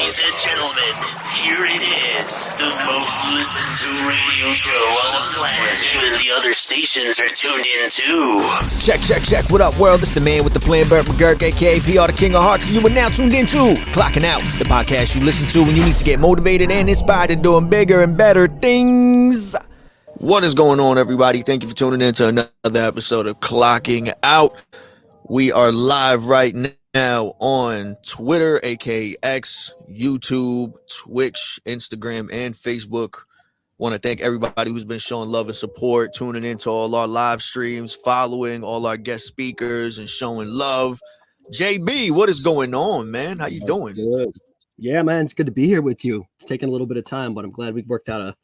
Ladies and gentlemen, here it is, the most listened to radio show on the planet. Even the other stations are tuned in too. Check. What up, world? It's the man with the plan, Burt McGurk, a.k.a. PR, the King of Hearts, and you are now tuned into Clocking Out, the podcast you listen to when you need to get motivated and inspired to doing bigger and better things. What is going on, everybody? Thank you for tuning in to another episode of Clocking Out. We are live right now on Twitter, aka X, YouTube, Twitch, Instagram, and Facebook. Want to thank everybody who's been showing love and support, tuning into all our live streams, following all our guest speakers, and showing love. JB, what is going on, man? How you doing? Good. Yeah, man, it's good to be here with you. It's taken a little bit of time, but I'm glad we worked out a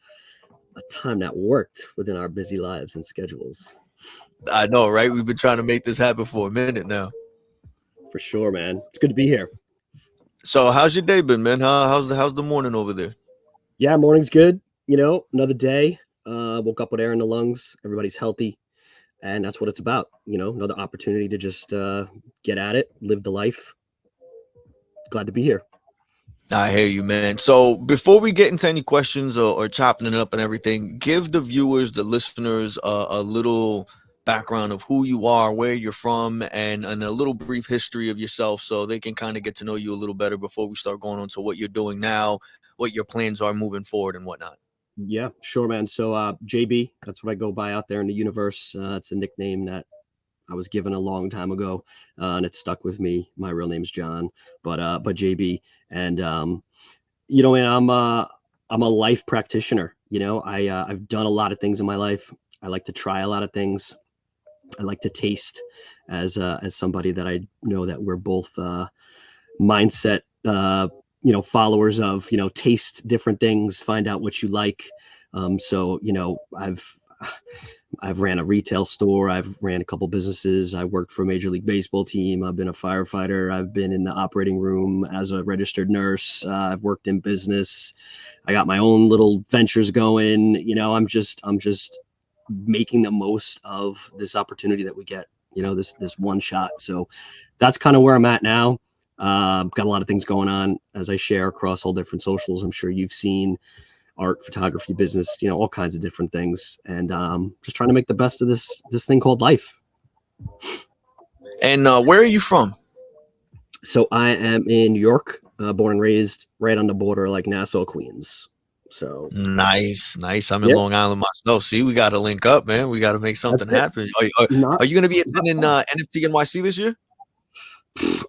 time that worked within our busy lives and schedules. I know, right? We've been trying to make this happen for a minute now. For sure, man. It's good to be here. So how's your day been, man? How's the morning over there? Yeah, morning's good. You know, another day. Woke up with air in the lungs. Everybody's healthy. And that's what it's about. You know, another opportunity to just get at it, live the life. Glad to be here. I hear you, man. So before we get into any questions or chopping it up and everything, give the viewers, the listeners, a little background of who you are, where you're from, and a little brief history of yourself so they can kind of get to know you a little better before we start going on to what you're doing now, what your plans are moving forward and whatnot. Yeah, sure, man. So JB, that's what I go by out there in the universe. It's a nickname that I was given a long time ago, and it stuck with me. My real name's John, but JB. And you know, man, I'm a life practitioner. You know, I've done a lot of things in my life. I like to try a lot of things. I like to taste, as somebody that I know that we're both mindset followers of. You know, taste different things, find out what you like. So you know, I've ran a retail store. I've ran a couple businesses. I worked for a Major League Baseball team. I've been a firefighter. I've been in the operating room as a registered nurse. I've worked in business. I got my own little ventures going. You know, I'm just making the most of this opportunity that we get. You know, this one shot. So that's kind of where I'm at now. Got a lot of things going on as I share across all different socials. I'm sure you've seen art, photography, business, you know, all kinds of different things, and just trying to make the best of this thing called life. And where are you from? So I am in New York, born and raised right on the border, like Nassau, Queens. So nice. I'm in Long Island myself. See, we got to link up, man. We got to make something happen. Are you going to be attending NFT NYC this year?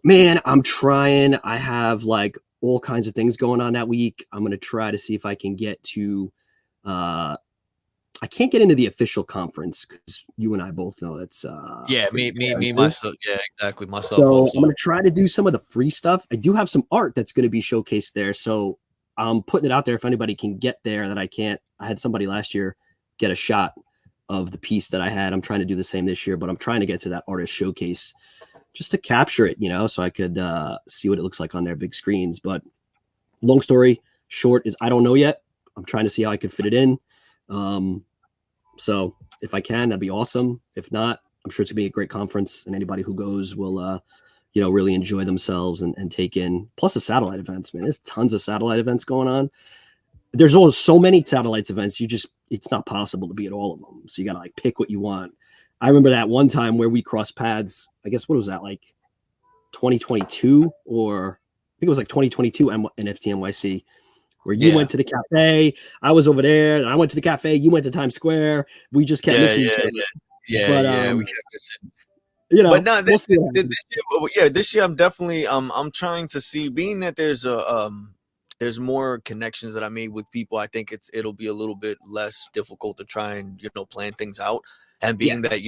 Man, I'm trying. I have like all kinds of things going on that week. I'm going to try to see if I can get to, I can't get into the official conference because you and I both know that's, me, myself. Yeah, exactly. Myself. So also. I'm going to try to do some of the free stuff. I do have some art that's going to be showcased there. So I'm putting it out there if anybody can get there that I can't. I had somebody last year get a shot of the piece that I had. I'm trying to do the same this year, but I'm trying to get to that artist showcase just to capture it, you know, so I could see what it looks like on their big screens. But long story short is I don't know yet. I'm trying to see how I could fit it in. So if I can, that'd be awesome. If not, I'm sure it's gonna be a great conference, and anybody who goes will, really enjoy themselves and take in. Plus the satellite events, man. There's tons of satellite events going on. There's always so many satellites events. It's not possible to be at all of them. So you gotta like pick what you want. I remember that one time where we crossed paths. I guess what was that, like 2022, or I think it was like 2022 NFT NYC, where you went to the cafe, I was over there, and I went to the cafe, you went to Times Square. We just kept missing each other. We kept missing. You know, but no, this year I'm definitely I'm trying to see, being that there's more connections that I made with people. I think it'll be a little bit less difficult to try and plan things out. And being that,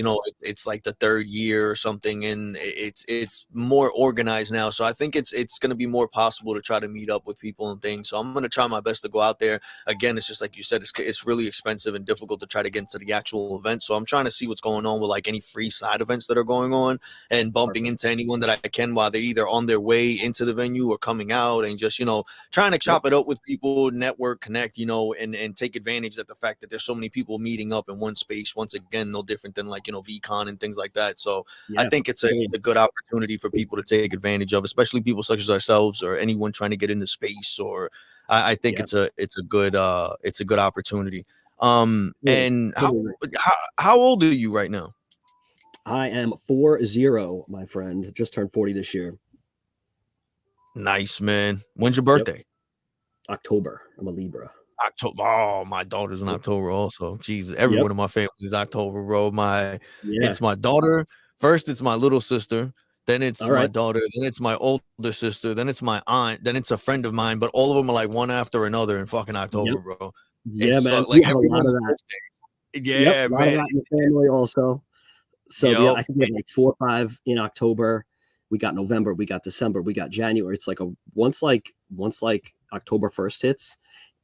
it's like the third year or something, and it's more organized now. So I think it's going to be more possible to try to meet up with people and things. So I'm going to try my best to go out there. Again, it's just like you said, it's really expensive and difficult to try to get into the actual event. So I'm trying to see what's going on with like any free side events that are going on, and bumping into anyone that I can while they're either on their way into the venue or coming out, and just, trying to chop it up with people, network, connect, and take advantage of the fact that there's so many people meeting up in one space. Once again, no different than like, VCon and things like that. So I Yeah, think it's same. a good opportunity for people to take advantage of, especially people such as ourselves or anyone trying to get into space. Or I think Yeah. it's a good opportunity. Totally, And totally. how old are you right now? I am 40, my friend. Just turned 40 this year. Nice, man. When's your Yep. birthday? October. I'm a Libra. October. Oh, my daughter's in October also. Jesus, Yep. everyone in my family is October, bro. Yeah. It's my daughter. First, it's my little sister. Then it's All my right. daughter. Then it's my older sister. Then it's my aunt. Then it's a friend of mine. But all of them are like one after another in fucking Yep. October, bro. Yeah, It's so man. like We have a lot of everyone's that. birthday. Yep. Yeah, A lot of man. that in the family also. So Yo, I think we have like 4 or 5 in October. We got November, we got December, we got January. It's like once October 1st hits,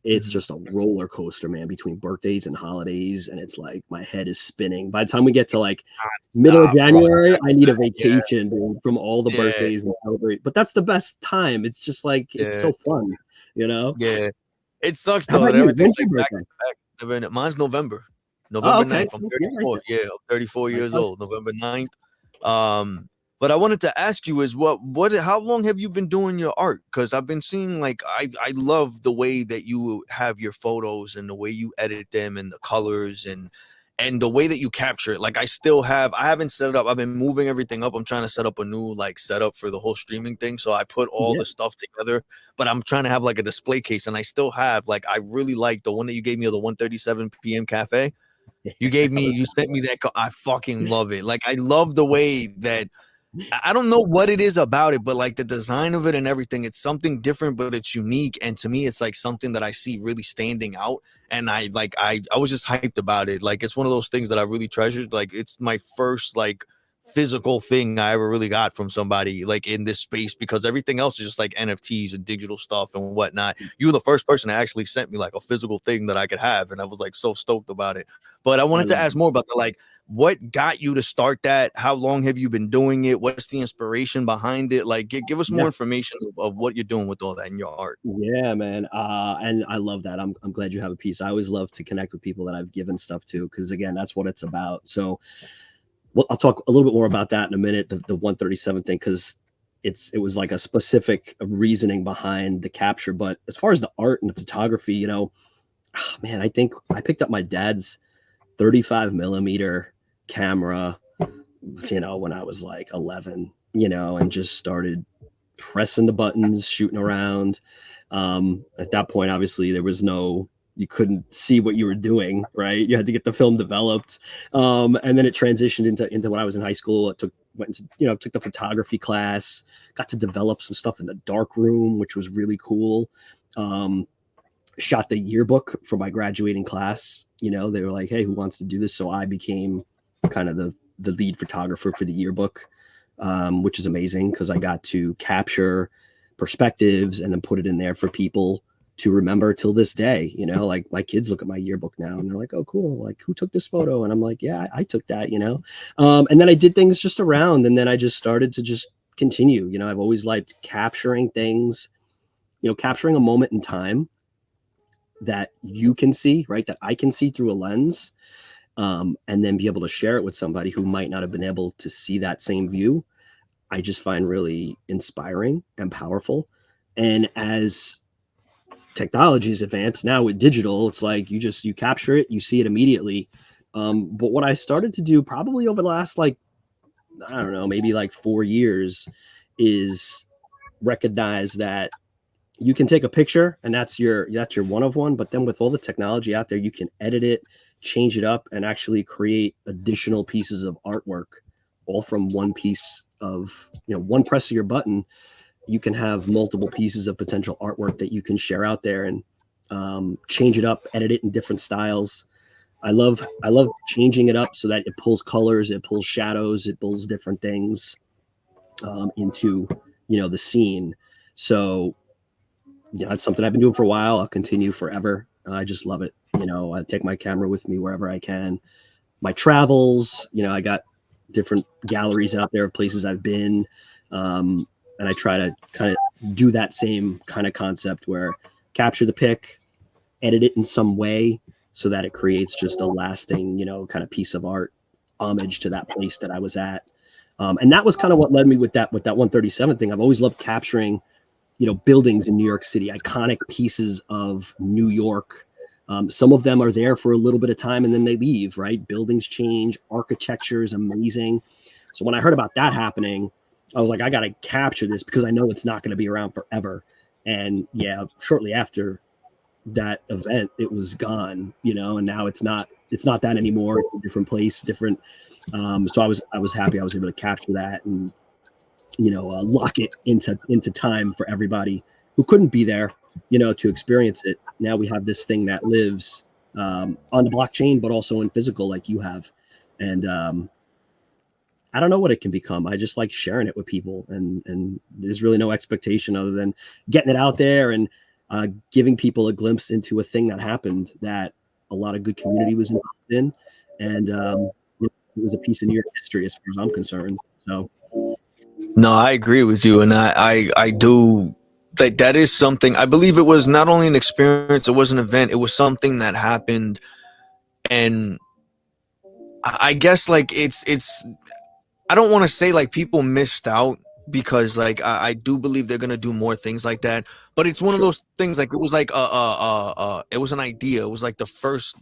it's mhm. just a roller coaster, man, between birthdays and holidays. And it's like my head is spinning. By the time we get to like middle of Stop, bro. January, I need a Yeah, vacation, dude, from all the yeah, birthdays and celebrate. But that's the best time. It's just like it's yeah, so fun, you know? yeah. It sucks How though about that you? everything's When's like your back birthday? to back. Mine's November. Oh, November okay. 9th. I'm Yeah, right 34. there. Yeah, I'm 34 Right years on. old. November 9th. But I wanted to ask you is how long have you been doing your art? Because I've been seeing like I love the way that you have your photos and the way you edit them and the colors and the way that you capture it. Like I haven't set it up. I've been moving everything up. I'm trying to set up a new like setup for the whole streaming thing. So I put all Yeah. the stuff together, but I'm trying to have like a display case. And I still have like I really like the one that you gave me of the 1:37 p.m. cafe. You sent me that. I fucking love it. Like, I love the way that I don't know what it is about it, but like the design of it and everything, it's something different, but it's unique. And to me, it's like something that I see really standing out. And I was just hyped about it. Like, it's one of those things that I really treasured. Like, it's my first like physical thing I ever really got from somebody like in this space, because everything else is just like NFTs and digital stuff and whatnot. You were the first person that actually sent me like a physical thing that I could have, and I was like so stoked about it. But I I wanted to love ask it. more about the like what got you to start that? How long have you been doing it? What's the inspiration behind it? Like, give us more Yeah. information of what you're doing with all that in your art. Yeah, man. And I love that. I'm glad you have a piece. I always love to connect with people that I've given stuff to, because again, that's what it's about. So I'll talk a little bit more about that in a minute, the 137 thing, because it was like a specific reasoning behind the capture. But as far as the art and the photography, man, I think I picked up my dad's 35 millimeter camera, when I was like 11, and just started pressing the buttons, shooting around. At that point, obviously, you couldn't see what you were doing, right? You had to get the film developed. And then it transitioned into when I was in high school. Took the photography class, got to develop some stuff in the dark room, which was really cool. Shot the yearbook for my graduating class. They were like, hey, who wants to do this? So I became kind of the lead photographer for the yearbook, which is amazing because I got to capture perspectives and then put it in there for people to remember till this day. Like my kids look at my yearbook now and they're like, oh, cool. Like, who took this photo? And I'm like, yeah, I took that, and then I did things just around, and then I just started to just continue. I've always liked capturing things, capturing a moment in time that you can see, right? That I can see through a lens, and then be able to share it with somebody who might not have been able to see that same view. I just find really inspiring and powerful. And as technology is advanced now with digital, it's like you capture it, you see it immediately. But what I started to do probably over the last, like, I don't know, maybe like 4 years, is recognize that you can take a picture and that's your one of one, but then with all the technology out there, you can edit it, change it up, and actually create additional pieces of artwork, all from one piece of, one press of your button. You can have multiple pieces of potential artwork that you can share out there, and change it up, edit it in different styles. I love changing it up so that it pulls colors, it pulls shadows, it pulls different things into the scene. So it's something I've been doing for a while. I'll continue forever. I just love it. I take my camera with me wherever I can. My travels, I got different galleries out there of places I've been. And I try to kind of do that same kind of concept where capture the pic, edit it in some way so that it creates just a lasting, kind of piece of art. homage to that place that I was at. And that was kind of what led me with that 137 thing. I've always loved capturing, buildings in New York City, iconic pieces of New York. Some of them are there for a little bit of time and then they leave, right? Buildings change, architecture is amazing. So when I heard about that happening, I was like, I got to capture this because I know it's not going to be around forever. And yeah, shortly after that event, it was gone, and now it's not that anymore. It's a different place, different. So I was happy I was able to capture that and, lock it into time for everybody who couldn't be there, to experience it. Now we have this thing that lives on the blockchain, but also in physical, like you have. And I don't know what it can become. I just like sharing it with people, and there's really no expectation other than getting it out there and giving people a glimpse into a thing that happened that a lot of good community was involved in, and it was a piece of New York history as far as I'm concerned. So, No, I agree with you, and I do. That is something. I believe it was not only an experience, it was an event. It was something that happened, and I guess like it's I don't want to say like people missed out because like I do believe they're gonna do more things like that, but it's one of sure. those things like it was like it was an idea. It was like the first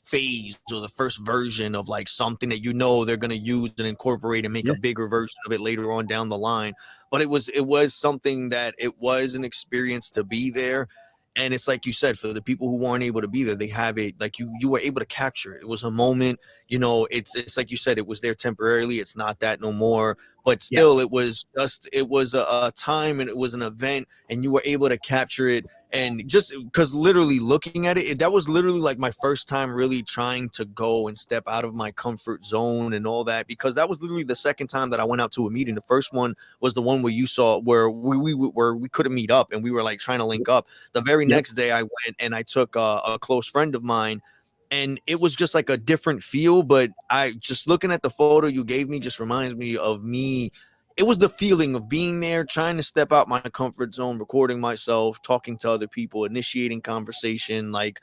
phase or the first version of like something that they're going to use and incorporate and make Yeah, a bigger version of it later on down the line. But it was something that it was an experience to be there. And it's like you said, for the people who weren't able to be there, they have it like you were able to capture it. It was a moment, it's like you said, it was there temporarily. It's not that no more, but yeah, still it was a time, and it was an event, and you were able to capture it. And just because literally looking at it, that was literally like my first time really trying to go and step out of my comfort zone and all that, because that was literally the second time that I went out to a meeting. The first one was the one where you saw where we couldn't meet up and we were like trying to link up. The very yep, next day I went and I took a close friend of mine, and it was just like a different feel. But I just looking at the photo you gave me just reminds me of me. It was the feeling of being there, trying to step out my comfort zone, recording myself, talking to other people, initiating conversation. Like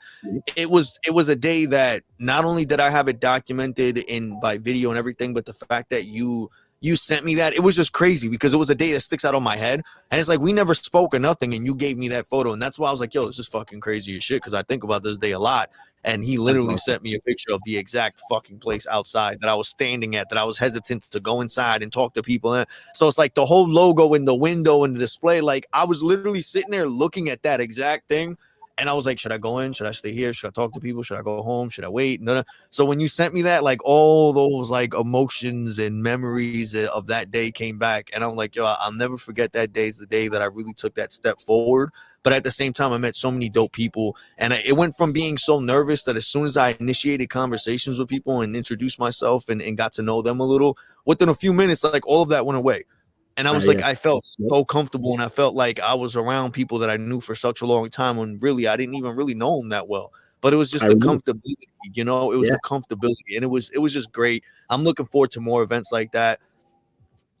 it was a day that not only did I have it documented in by video and everything, but the fact that you sent me that, it was just crazy because it was a day that sticks out on my head. And it's like we never spoke or nothing, and you gave me that photo, and that's why I was like, yo, this is fucking crazy as shit, because I think about this day a lot. And he that's literally awesome. sent me a picture of the exact fucking place outside that I was standing at, that I was hesitant to go inside and talk to people. So it's like the whole logo in the window and the display, like I was literally sitting there looking at that exact thing. And I was like, should I go in? Should I stay here? Should I talk to people? Should I go home? Should I wait? No, no. So when you sent me that, like all those like emotions and memories of that day came back. And I'm like, yo, I'll never forget that day. Is the day that I really took that step forward. But at the same time, I met so many dope people. And it went from being so nervous that as soon as I initiated conversations with people and introduced myself and got to know them a little, within a few minutes, like all of that went away. And I was like, Yeah, I felt yep. so comfortable, and I felt like I was around people that I knew for such a long time when really I didn't even really know them that well. But it was I just the remember. comfortability, it was Yeah, the comfortability, and it was just great. I'm looking forward to more events like that,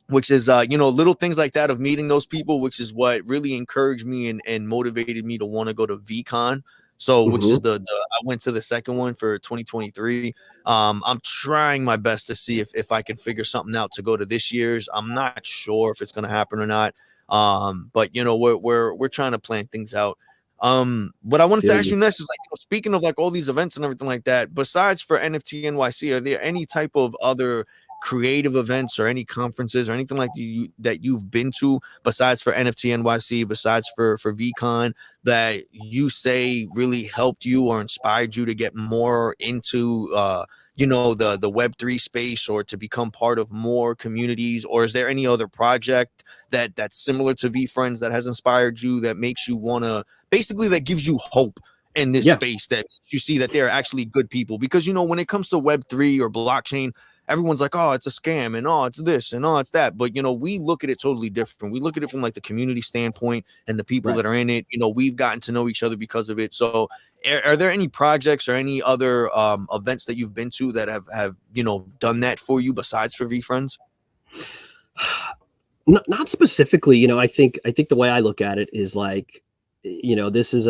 which is little things like that of meeting those people, which is what really encouraged me and motivated me to want to go to VCon. So which hmm is the I went to the second one for 2023. I'm trying my best to see if I can figure something out to go to this year's. I'm not sure if it's going to happen or not. But we're trying to plan things out. What I wanted to feel ask you. you next is like, speaking of like all these events and everything like that, besides for NFT NYC, are there any type of other creative events or any conferences or anything like that you've been to besides for NFT NYC, besides for VCon, that you say really helped you or inspired you to get more into the Web3 space, or to become part of more communities? Or is there any other project that's similar to VFriends that has inspired you, that makes you want to, basically that gives you hope in this Yeah, space, that you see that they're actually good people? Because when it comes to Web3 or blockchain, everyone's like, oh, it's a scam, and oh, it's this, and oh, it's that. But we look at it totally different. We look at it from like the community standpoint and the people right. that are in it. We've gotten to know each other because of it. So are there any projects or any other events that you've been to that have done that for you besides for VFriends? Not specifically. I think the way I look at it is like, this is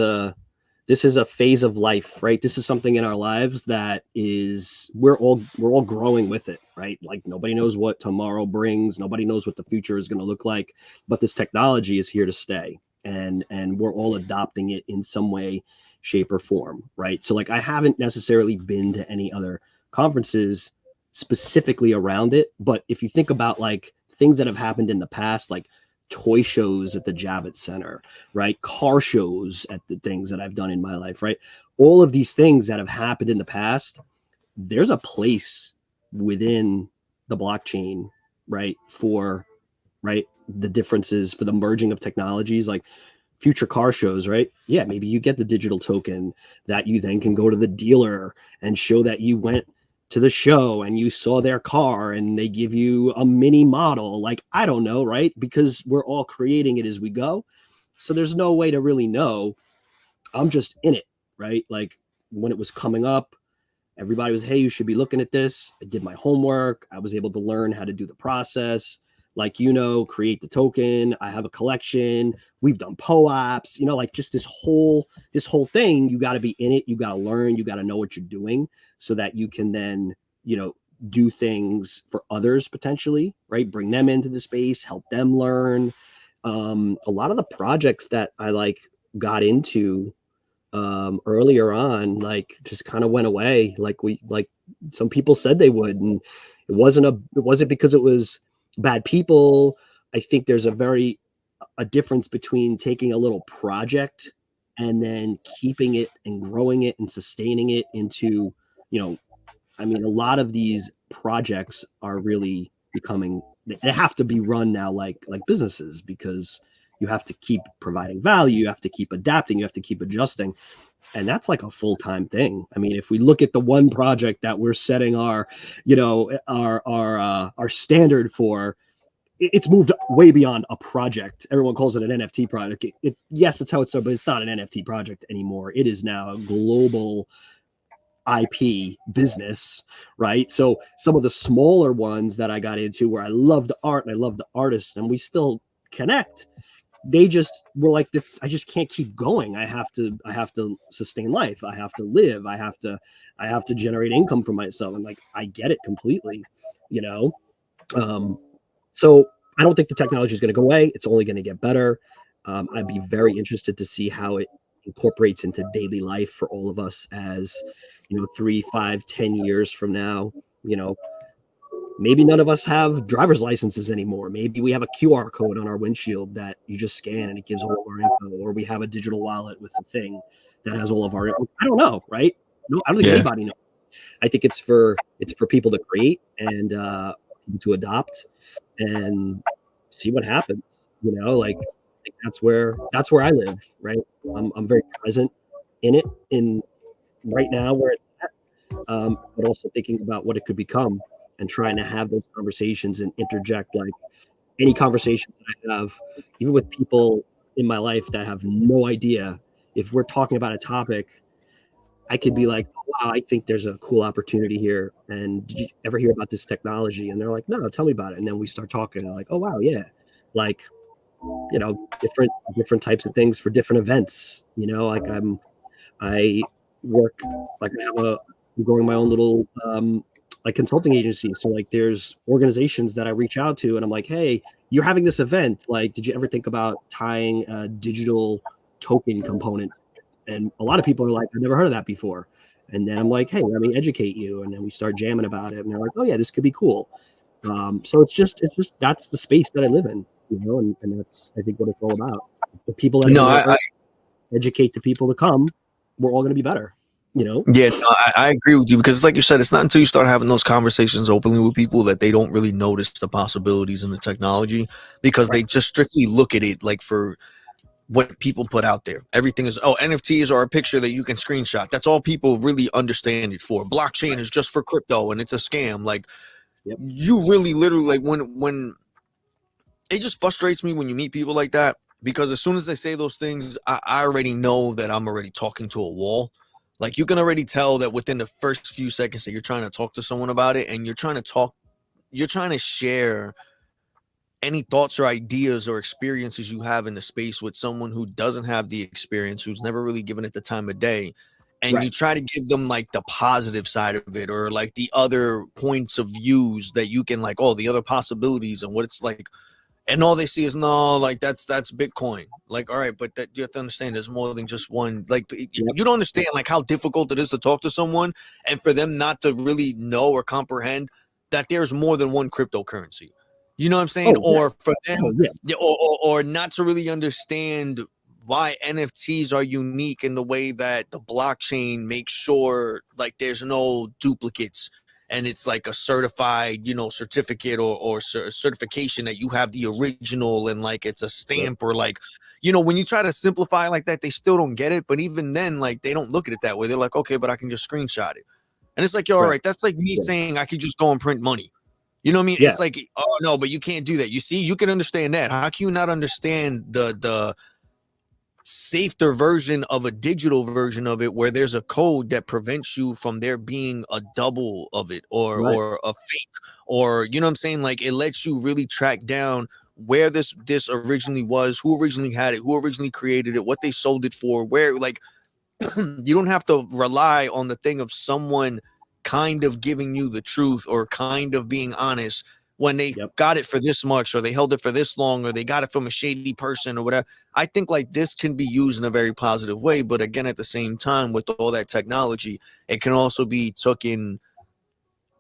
this is a phase of life, right? This is something in our lives that is we're all growing with it, right? Like nobody knows what tomorrow brings, nobody knows what the future is going to look like, but this technology is here to stay, and we're all adopting it in some way, shape, or form, right? So like I haven't necessarily been to any other conferences specifically around it, but if you think about like things that have happened in the past, like toy shows at the Javits Center, right? Car shows at the things that I've done in my life, right? All of these things that have happened in the past, there's a place within the blockchain, right? For, right? The differences for the merging of technologies, like future car shows, right? Yeah, maybe you get the digital token that you then can go to the dealer and show that you went to the show and you saw their car and they give you a mini model. Like, I don't know, right? Because we're all creating it as we go. So there's no way to really know. I'm just in it, right? Like when it was coming up, everybody was, hey, you should be looking at this. I did my homework. I was able to learn how to do the process. Like, create the token. I have a collection. We've done POAPs, like just this whole thing. You got to be in it. You got to learn. You got to know what you're doing so that you can then, do things for others potentially, right? Bring them into the space, help them learn. A lot of the projects that I got into earlier on, like just kind of went away. Like some people said they would, and it wasn't because it was bad people. I think there's a difference between taking a little project and then keeping it and growing it and sustaining it into, I mean, a lot of these projects are really becoming, they have to be run now like businesses, because you have to keep providing value, you have to keep adapting, you have to keep adjusting. And that's like a full-time thing. I mean, if we look at the one project that we're setting our standard for, it's moved way beyond a project. Everyone calls it an NFT project. Yes, that's how it's started, but it's not an NFT project anymore. It is now a global IP business, right? So some of the smaller ones that I got into, where I love the art and I love the artists, and we still connect, they just were like, this, I just can't keep going. I have to sustain life. I have to live. I have to generate income for myself. And like, I get it completely, you know? So I don't think the technology is going to go away. It's only going to get better. I'd be very interested to see how it incorporates into daily life for all of us as, 3, 5, 10 years from now. Maybe none of us have driver's licenses anymore. Maybe we have a QR code on our windshield that you just scan and it gives all of our info, or we have a digital wallet with a thing that has all of our info. I don't know, right? No, I don't think anybody knows. I think it's for people to create and people to adopt and see what happens. Like I think that's where I live, right? I'm very present in it in right now where it's at, but also thinking about what it could become and trying to have those conversations and interject like any conversations that I have, even with people in my life that have no idea. If we're talking about a topic, I could be like, oh, wow, I think there's a cool opportunity here. And did you ever hear about this technology? And they're like, no, tell me about it. And then we start talking and like, oh, wow, yeah. Like, different types of things for different events, like I work, like I'm growing my own little, like consulting agency. So like there's organizations that I reach out to and I'm like, hey, you're having this event. Like, did you ever think about tying a digital token component? And a lot of people are like, I've never heard of that before. And then I'm like, hey, let me educate you. And then we start jamming about it. And they're like, oh yeah, this could be cool. So it's just that's the space that I live in, and that's, I think, what it's all about. The people that I educate the people to come, we're all going to be better, Yeah, no, I agree with you, because like you said, it's not until you start having those conversations openly with people that they don't really notice the possibilities in the technology, because they just strictly look at it like for what people put out there. Everything is, NFTs are a picture that you can screenshot. That's all people really understand it for. Blockchain is just for crypto and it's a scam. Like, you really literally, like, when it just frustrates me when you meet people like that, because as soon as they say those things, I already know that I'm already talking to a wall. Like, you can already tell that within the first few seconds that you're trying to talk to someone about it, and you're trying to share any thoughts or ideas or experiences you have in the space with someone who doesn't have the experience, who's never really given it the time of day, and you Right. try to give them like the positive side of it, or like the other points of views that you can like, oh, the other possibilities and what it's like, and all they see is no, like that's Bitcoin. Like, all right, but that you have to understand there's more than just one. Like, Yep. you don't understand like how difficult it is to talk to someone and for them not to really know or comprehend that there's more than one cryptocurrency. You know what I'm saying? Oh, yeah. Or for them, Oh, yeah. or not to really understand why NFTs are unique in the way that the blockchain makes sure like there's no duplicates, and it's like a certified, certificate or certification that you have the original, and like it's a Yep. stamp, or like, when you try to simplify like that, they still don't get it. But even then, like, they don't look at it that way. They're like, okay, but I can just screenshot it. And it's like, yo, all Right. right, that's like me Yeah. saying I could just go and print money. You know what I mean? Yeah. It's like, oh no, but you can't do that. You see, you can understand that. How can you not understand the safer version of a digital version of it, where there's a code that prevents you from there being a double of it, or Right. a fake, or you know what I'm saying? Like, it lets you really track down where this originally was, who originally had it, who originally created it, what they sold it for, where, like, you don't have to rely on the thing of someone kind of giving you the truth or kind of being honest when they Yep. got it for this much, or they held it for this long, or they got it from a shady person or whatever. I think like this can be used in a very positive way, but again, at the same time, with all that technology, it can also be taken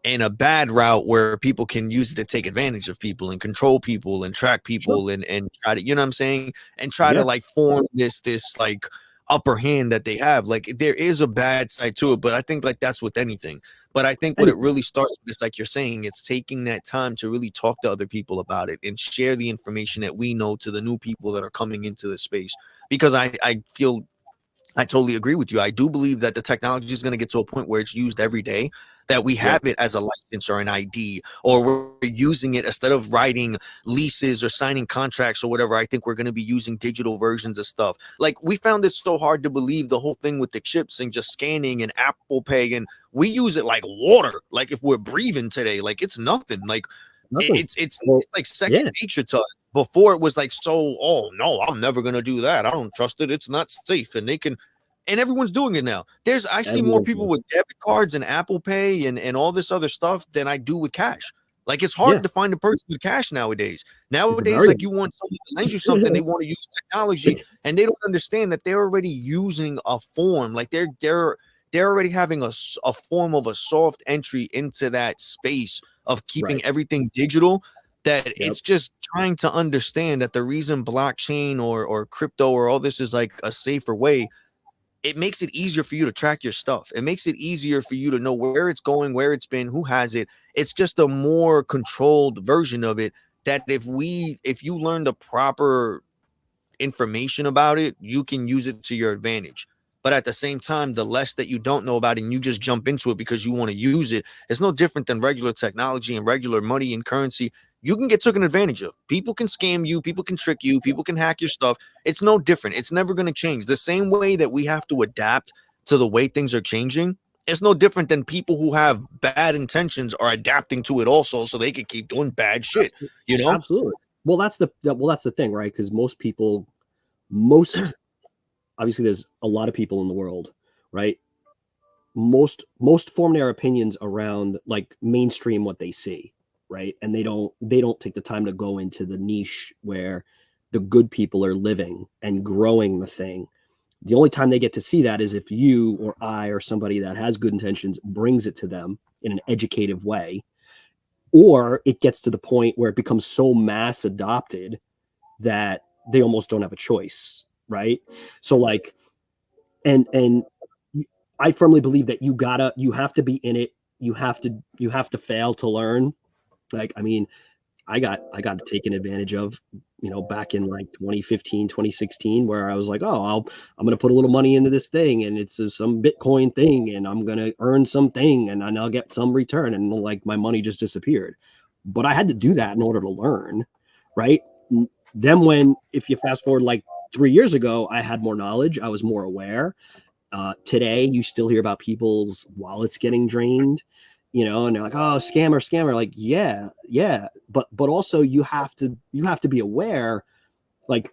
in a bad route where people can use it to take advantage of people and control people and track Sure. people, and try to, you know what I'm saying, and try to Yeah. like form this like upper hand that they have. Like, there is a bad side to it, but I think like that's with anything. But I think what it Anything. really starts with is, like you're saying, it's taking that time to really talk to other people about it and share the information that we know to the new people that are coming into the space. Because I feel, I totally agree with you. I do believe that the technology is going to get to a point where it's used every day, that we Yep. have it as a license or an ID, or we're using it instead of writing leases or signing contracts or whatever. I think we're going to be using digital versions of stuff. Like, we found it so hard to believe the whole thing with the chips and just scanning and Apple Pay, and we use it like water. Like, if we're breathing today, like it's nothing. Like, Nothing. it's Well, like second yeah. nature to us. Before it was like, so, oh no, I'm never gonna do that. I don't trust it. It's not safe. And they can, and everyone's doing it now. I see more Everyone's people doing with debit cards and Apple Pay and all this other stuff than I do with cash. Like, it's it. Yeah. hard to find a person with cash nowadays. It's Nowadays, very. like, you want someone to lend you something, they want to use technology, and they don't understand that they're already using a form. Like, they're already having a form of a soft entry into that space of keeping Right. everything digital, that Yep. it's just trying to understand that the reason blockchain or crypto or all this is like a safer way, it makes it easier for you to track your stuff. It makes it easier for you to know where it's going, where it's been, who has it. It's just a more controlled version of it, that if you learn the proper information about it, you can use it to your advantage. But at the same time, the less that you don't know about it and you just jump into it because you want to use it, it's no different than regular technology and regular money and currency. You can get taken advantage of. People can scam you, people can trick you, people can hack your stuff. It's no different. It's never going to change. The same way that we have to adapt to the way things are changing, it's no different than people who have bad intentions are adapting to it also, so they can keep doing bad shit, Absolutely. you know? Absolutely. Well, that's the thing, right? Because most obviously, there's a lot of people in the world, right? Most form their opinions around like mainstream what they see, right? And they don't take the time to go into the niche where the good people are living and growing the thing. The only time they get to see that is if you or I or somebody that has good intentions brings it to them in an educative way, or it gets to the point where it becomes so mass adopted that they almost don't have a choice, right? So like, and I firmly believe that you have to be in it. You have to fail to learn. Like, I mean, I got taken advantage of, back in like 2015, 2016, where I was like, oh, I'm going to put a little money into this thing, and it's some Bitcoin thing, and I'm going to earn something, and I'll get some return. And like my money just disappeared. But I had to do that in order to learn. Right. Then if you fast forward like 3 years ago, I had more knowledge. I was more aware. Today, you still hear about people's wallets getting drained. you know, and they're like, oh, scammer. Like, yeah. But also you have to be aware, like,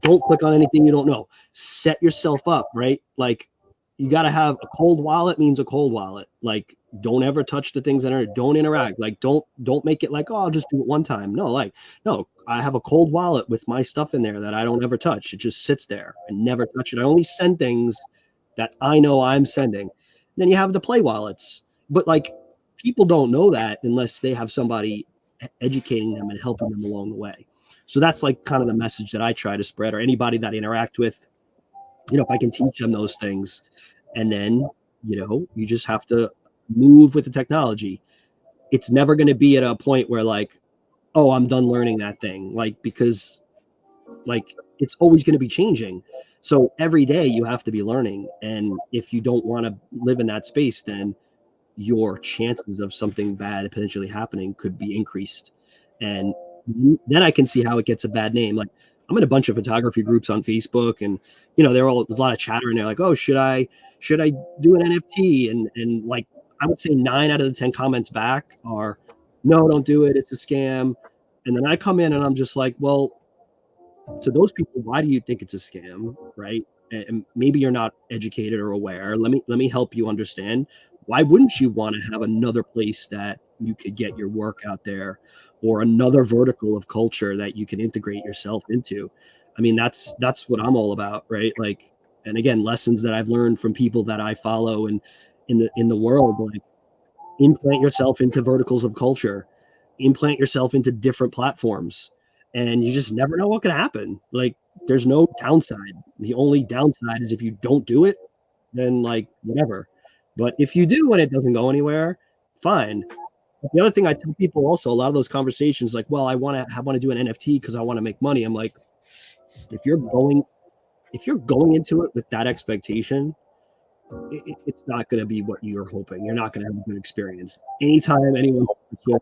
don't click on anything you don't know. Set yourself up, right? Like, you got to have a cold wallet means a cold wallet. Like, don't ever touch the things that are, don't interact. Like, don't make it like, oh, I'll just do it one time. No, like, no, I have a cold wallet with my stuff in there that I don't ever touch. It just sits there and never touch it. I only send things that I know I'm sending. Then you have the play wallets. But like, people don't know that unless they have somebody educating them and helping them along the way. So that's like kind of the message that I try to spread, or anybody that I interact with, you know, if I can teach them those things. And then, you know, you just have to move with the technology. It's never going to be at a point where like, oh, I'm done learning that thing. Like, because like it's always going to be changing. So every day you have to be learning. And if you don't want to live in that space, then your chances of something bad potentially happening could be increased. And then I can see how it gets a bad name. Like, I'm in a bunch of photography groups on Facebook, and you know, there's a lot of chatter in there like, oh, should I do an NFT? And like, I would say 9 out of the 10 comments back are, no, don't do it, it's a scam. And then I come in and I'm just like, well, to those people, why do you think it's a scam, right? And maybe you're not educated or aware. Let me help you understand. Why wouldn't you want to have another place that you could get your work out there, or another vertical of culture that you can integrate yourself into? I mean, that's what I'm all about, right? Like, and again, lessons that I've learned from people that I follow and in the world, like, implant yourself into verticals of culture, implant yourself into different platforms, and you just never know what can happen. Like, there's no downside. The only downside is if you don't do it, then like whatever. But if you do and it doesn't go anywhere, fine. But the other thing I tell people also, a lot of those conversations, like, well, I want to do an NFT because I want to make money. I'm like, if you're going into it with that expectation, it's not going to be what you're hoping. You're not going to have a good experience. Anytime anyone starts with,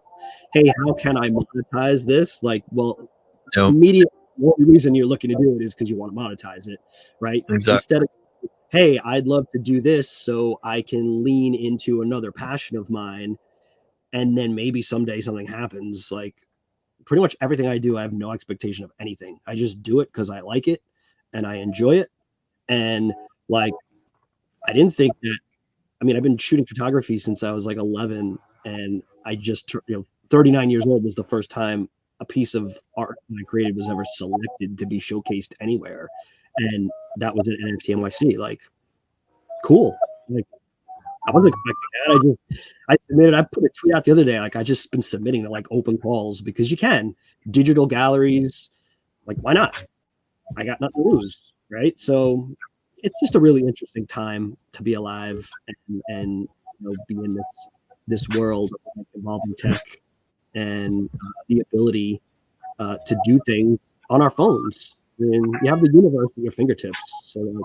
hey, how can I monetize this? Like, well, No, immediate one reason you're looking to do it is because you want to monetize it, right? exactly. Instead of, hey, I'd love to do this so I can lean into another passion of mine, and then maybe someday something happens. Like, pretty much everything I do, I have no expectation of anything. I just do it because I like it and I enjoy it. And like, I didn't think that, I mean, I've been shooting photography since I was like 11, and I just, 39 years old was the first time a piece of art that I created was ever selected to be showcased anywhere, and that was at NFT NYC. Like, cool. Like, I wasn't expecting that. I put a tweet out the other day. Like, I just been submitting to like open calls because you can digital galleries. Like, why not? I got nothing to lose, right? So it's just a really interesting time to be alive and be in this world of involving tech and the ability to do things on our phones. And you have the universe at your fingertips. So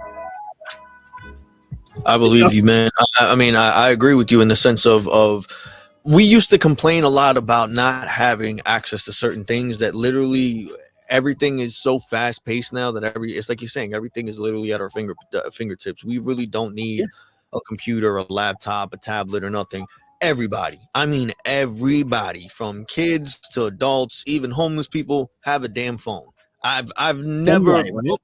I believe you, man. I mean, I agree with you in the sense of we used to complain a lot about not having access to certain things that literally everything is so fast paced now that it's like you're saying, everything is literally at our fingertips. We really don't need a computer, a laptop, a tablet, or nothing. Everybody, I mean, everybody from kids to adults, even homeless people have a damn phone. I've never right, right?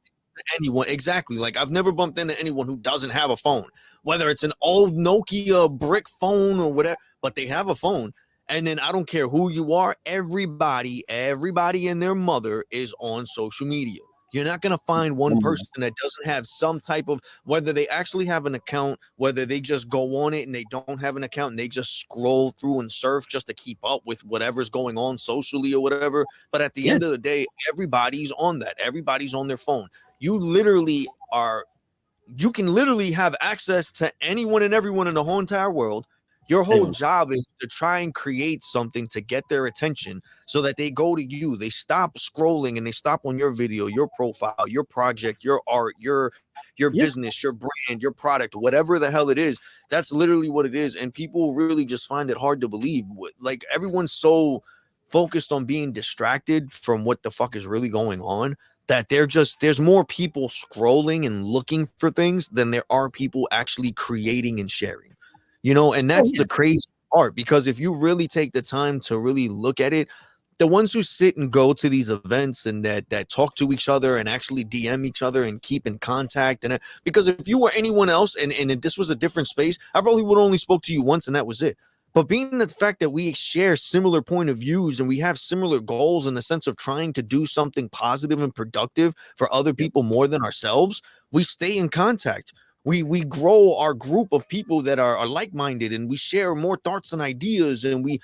anyone exactly like I've never bumped into anyone who doesn't have a phone, whether it's an old Nokia brick phone or whatever, but they have a phone. And then I don't care who you are, everybody and their mother is on social media. You're not going to find one person that doesn't have some type of, whether they actually have an account, whether they just go on it and they don't have an account and they just scroll through and surf just to keep up with whatever's going on socially or whatever. But at the end of the day, everybody's on that. Everybody's on their phone. You can literally have access to anyone and everyone in the whole entire world. Your whole job is to try and create something to get their attention so that they go to you. They stop scrolling and they stop on your video, your profile, your project, your art, your business, your brand, your product, whatever the hell it is. That's literally what it is. And people really just find it hard to believe. Like, everyone's so focused on being distracted from what the fuck is really going on that there's more people scrolling and looking for things than there are people actually creating and sharing, and that's the crazy art, because if you really take the time to really look at it, the ones who sit and go to these events and that talk to each other and actually DM each other and keep in contact, and because if you were anyone else and if this was a different space, I probably would only spoke to you once and that was it. But being the fact that we share similar point of views and we have similar goals in the sense of trying to do something positive and productive for other people more than ourselves, we stay in contact. We grow our group of people that are like-minded, and we share more thoughts and ideas, and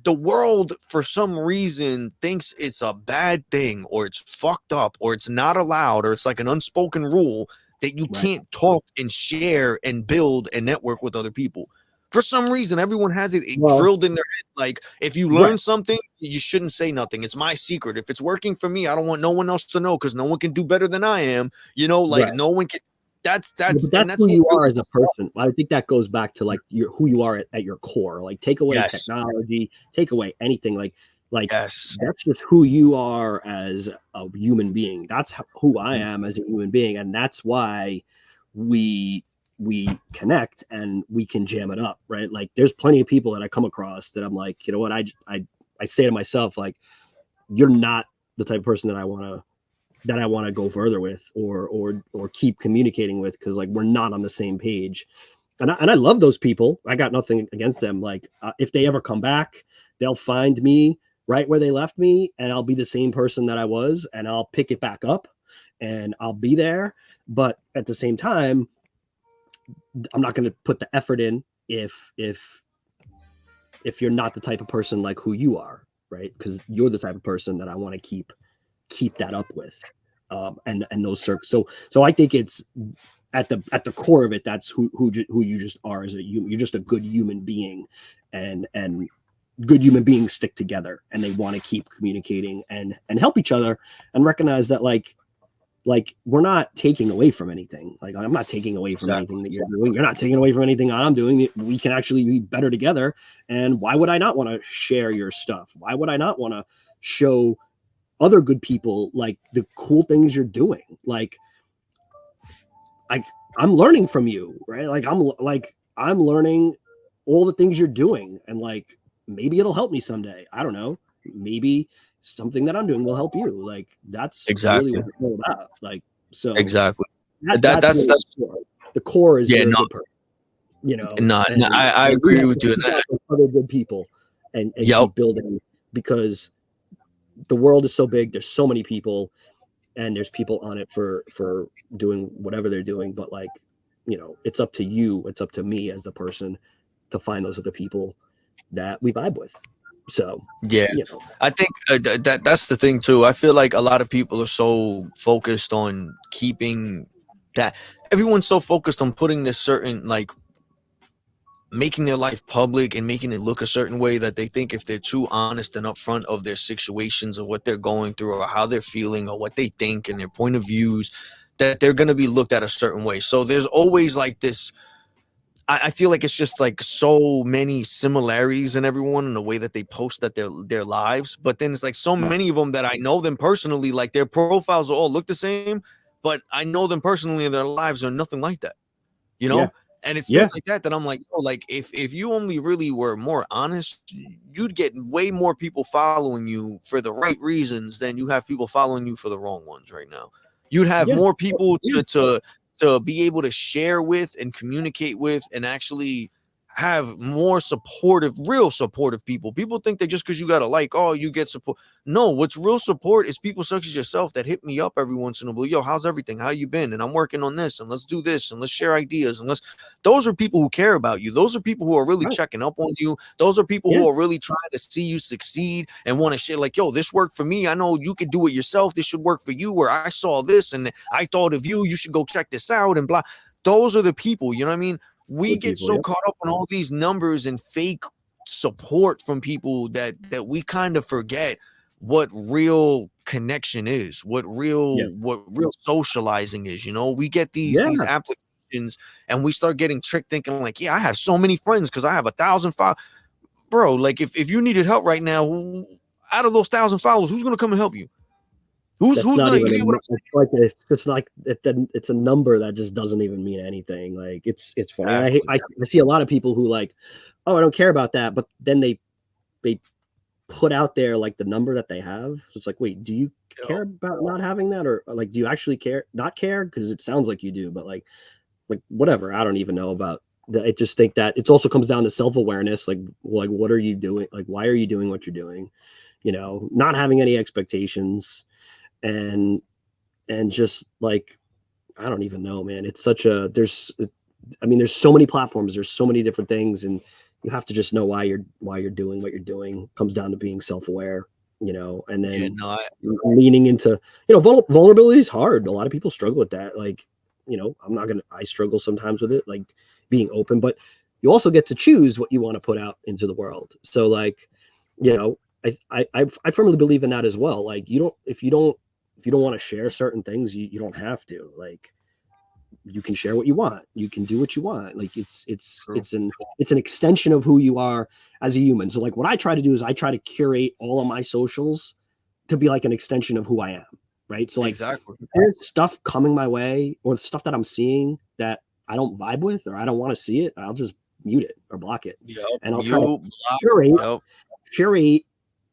the world for some reason thinks it's a bad thing or it's fucked up or it's not allowed or it's like an unspoken rule that you Right. can't talk and share and build and network with other people. For some reason, everyone has it Well, drilled in their head. Like, if you right. learn something, you shouldn't say nothing. It's my secret. If it's working for me, I don't want no one else to know because no one can do better than I am. Like Right. no one can. That's Yeah, but and that's that's who what you are really. as a person. I think that goes back to like who you are at your core. Like take away Yes. technology, take away anything. Like Yes. that's just who you are as a human being. That's who I am as a human being, and that's why we connect and we can jam it up, right? Like there's plenty of people that I come across that I'm like, you know what, I say to myself like, you're not the type of person that I want to go further with or keep communicating with, because like we're not on the same page. And I love those people. I got nothing against them. Like if they ever come back, they'll find me right where they left me, and I'll be the same person that I was, and I'll pick it back up, and I'll be there. But at the same time, I'm not going to put the effort in if you're not the type of person like who you are, right? Because you're the type of person that I want to keep that up with, and those circles. So I think it's at the core of it. That's who you just are as a human. You're just a good human being, and good human beings stick together and they want to keep communicating and help each other and recognize that like we're not taking away from anything. Like I'm not taking away from anything that you're doing. You're not taking away from anything I'm doing. We can actually be better together. And why would I not want to share your stuff? Why would I not want to show other good people like the cool things you're doing? Like I'm learning from you, right? I'm learning all the things you're doing, and like maybe it'll help me someday. I don't know. Maybe something that I'm doing will help you. Like that's really Exactly. what it's all about. Like so Exactly. that's That's really the core is yeah. you're a No. good person, you know. No. And I we agree have with to you. seek out those other good people and Yep. keep building, because the world is so big. There's so many people, and there's people on it for doing whatever they're doing. But like, it's up to you. It's up to me as the person to find those other people that we vibe with. So Yeah. I think that's the thing too. I feel like a lot of people are so focused on keeping that. Everyone's so focused on putting this certain like making their life public and making it look a certain way that they think if they're too honest and upfront of their situations or what they're going through or how they're feeling or what they think and their point of views, that they're going to be looked at a certain way. So there's always like this. I feel like it's just like so many similarities in everyone in the way that they post that their lives, but then it's like so many of them that I know them personally, like their profiles all look the same, but I know them personally and their lives are nothing like that, you yeah, know? And it's yeah, things like that that I'm like, oh, like if you only really were more honest, you'd get way more people following you for the right reasons than you have people following you for the wrong ones right now. You'd have yeah, more people yeah, to be able to share with and communicate with and actually have more supportive, real supportive people. People think that just because you got a like, oh, you get support. No, what's real support is people such as yourself that hit me up every once in a blue. Yo, how's everything? How you been? And I'm working on this, and let's do this, and let's share ideas, and let's. Those are people who care about you. Those are people who are really right, checking up on you. Those are people yeah, who are really trying to see you succeed and want to share. Like, yo, this worked for me. I know you could do it yourself. This should work for you. Where I saw this and I thought of you. You should go check this out and blah. Those are the people. You know what I mean? We good get people. so Yep. caught up on all these numbers and fake support from people that we kind of forget what real connection is, what Yeah, real socializing is. We get these yeah, applications and we start getting tricked thinking like, yeah, I have so many friends because I have 1,000 followers. Bro, like if you needed help right now, out of those 1,000 followers, who's gonna come and help you? Who's That's not gonna? even You a, get what I'm it's like it's like it's a number that just doesn't even mean anything. Like it's funny. And saying? I see a lot of people who like, oh, I don't care about that, but then they put out there like the number that they have. So it's like, wait, do you care about not having that, or like do you actually care not care? Because it sounds like you do, but like whatever. I don't even know about. I just think that it also comes down to self-awareness. Like what are you doing? Like why are you doing what you're doing? You know, not having any expectations, and just like I don't even know, man. It's such a I mean, there's so many platforms, there's so many different things, and you have to just know why you're doing what you're doing. It comes down to being self-aware, you know, and Yeah, then no, leaning into, you know, vulnerability is hard. A lot of people struggle with that. Like, you know, I struggle sometimes with it, like being open, but you also get to choose what you want to put out into the world. So like, you know, I firmly believe in that as well. Like if you don't want to share certain things, you don't have to. Like you can share what you want. You can do what you want. Like true. it's an extension of who you are as a human. So like what I try to do is I try to curate all of my socials to be like an extension of who I am. Right. So like Exactly. if there's stuff coming my way or stuff that I'm seeing that I don't vibe with or I don't want to see it, I'll just mute it or block it. Yep. And I'll try to You block. curate Yep. curate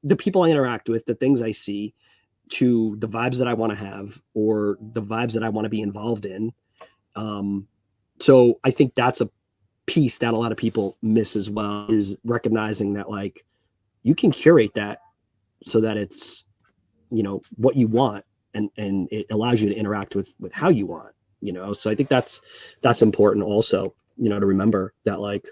the people I interact with, the things I see, to the vibes that I want to have or the vibes that I want to be involved in. So I think that's a piece that a lot of people miss as well, is recognizing that like you can curate that so that it's, you know, what you want, and it allows you to interact with how you want, you know. So I think that's important also, you know, to remember that like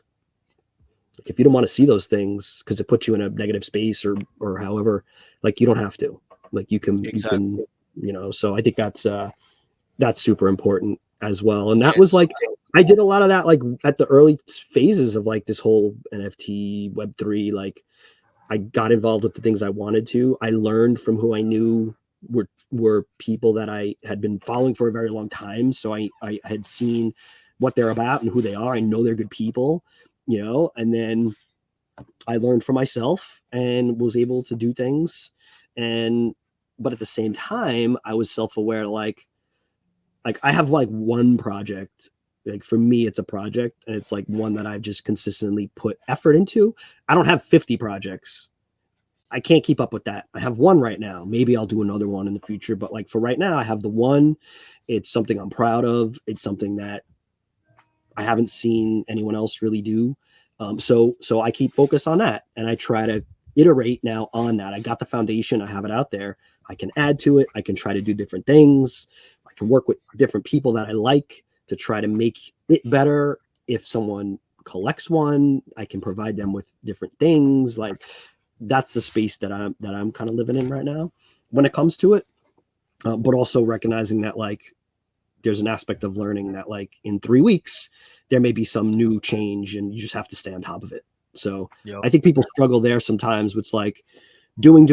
if you don't want to see those things because it puts you in a negative space or however, like you don't have to. Like you can Exactly. you know. So I think that's super important as well. And that Yeah. was like I did a lot of that like at the early phases of like this whole NFT Web3. Like I got involved with the things I wanted to. I learned from who I knew were people that I had been following for a very long time. So I had seen what they're about and who they are. I know they're good people, you know, and then I learned for myself and was able to do things. And but at the same time, I was self-aware, like I have like one project. Like for me, it's a project, and it's like one that I've just consistently put effort into. I don't have 50 projects. I can't keep up with that. I have one right now. Maybe I'll do another one in the future, but like for right now, I have the one. It's something I'm proud of. It's something that I haven't seen anyone else really do. So I keep focus on that, and I try to iterate now on that. I got the foundation. I have it out there. I can add to it. I can try to do different things. I can work with different people that I like to try to make it better. If someone collects one, I can provide them with different things. Like that's the space that I'm kind of living in right now when it comes to it. But also recognizing that like there's an aspect of learning that like in 3 weeks there may be some new change and you just have to stay on top of it. So Yep. I think people struggle there sometimes with like doing,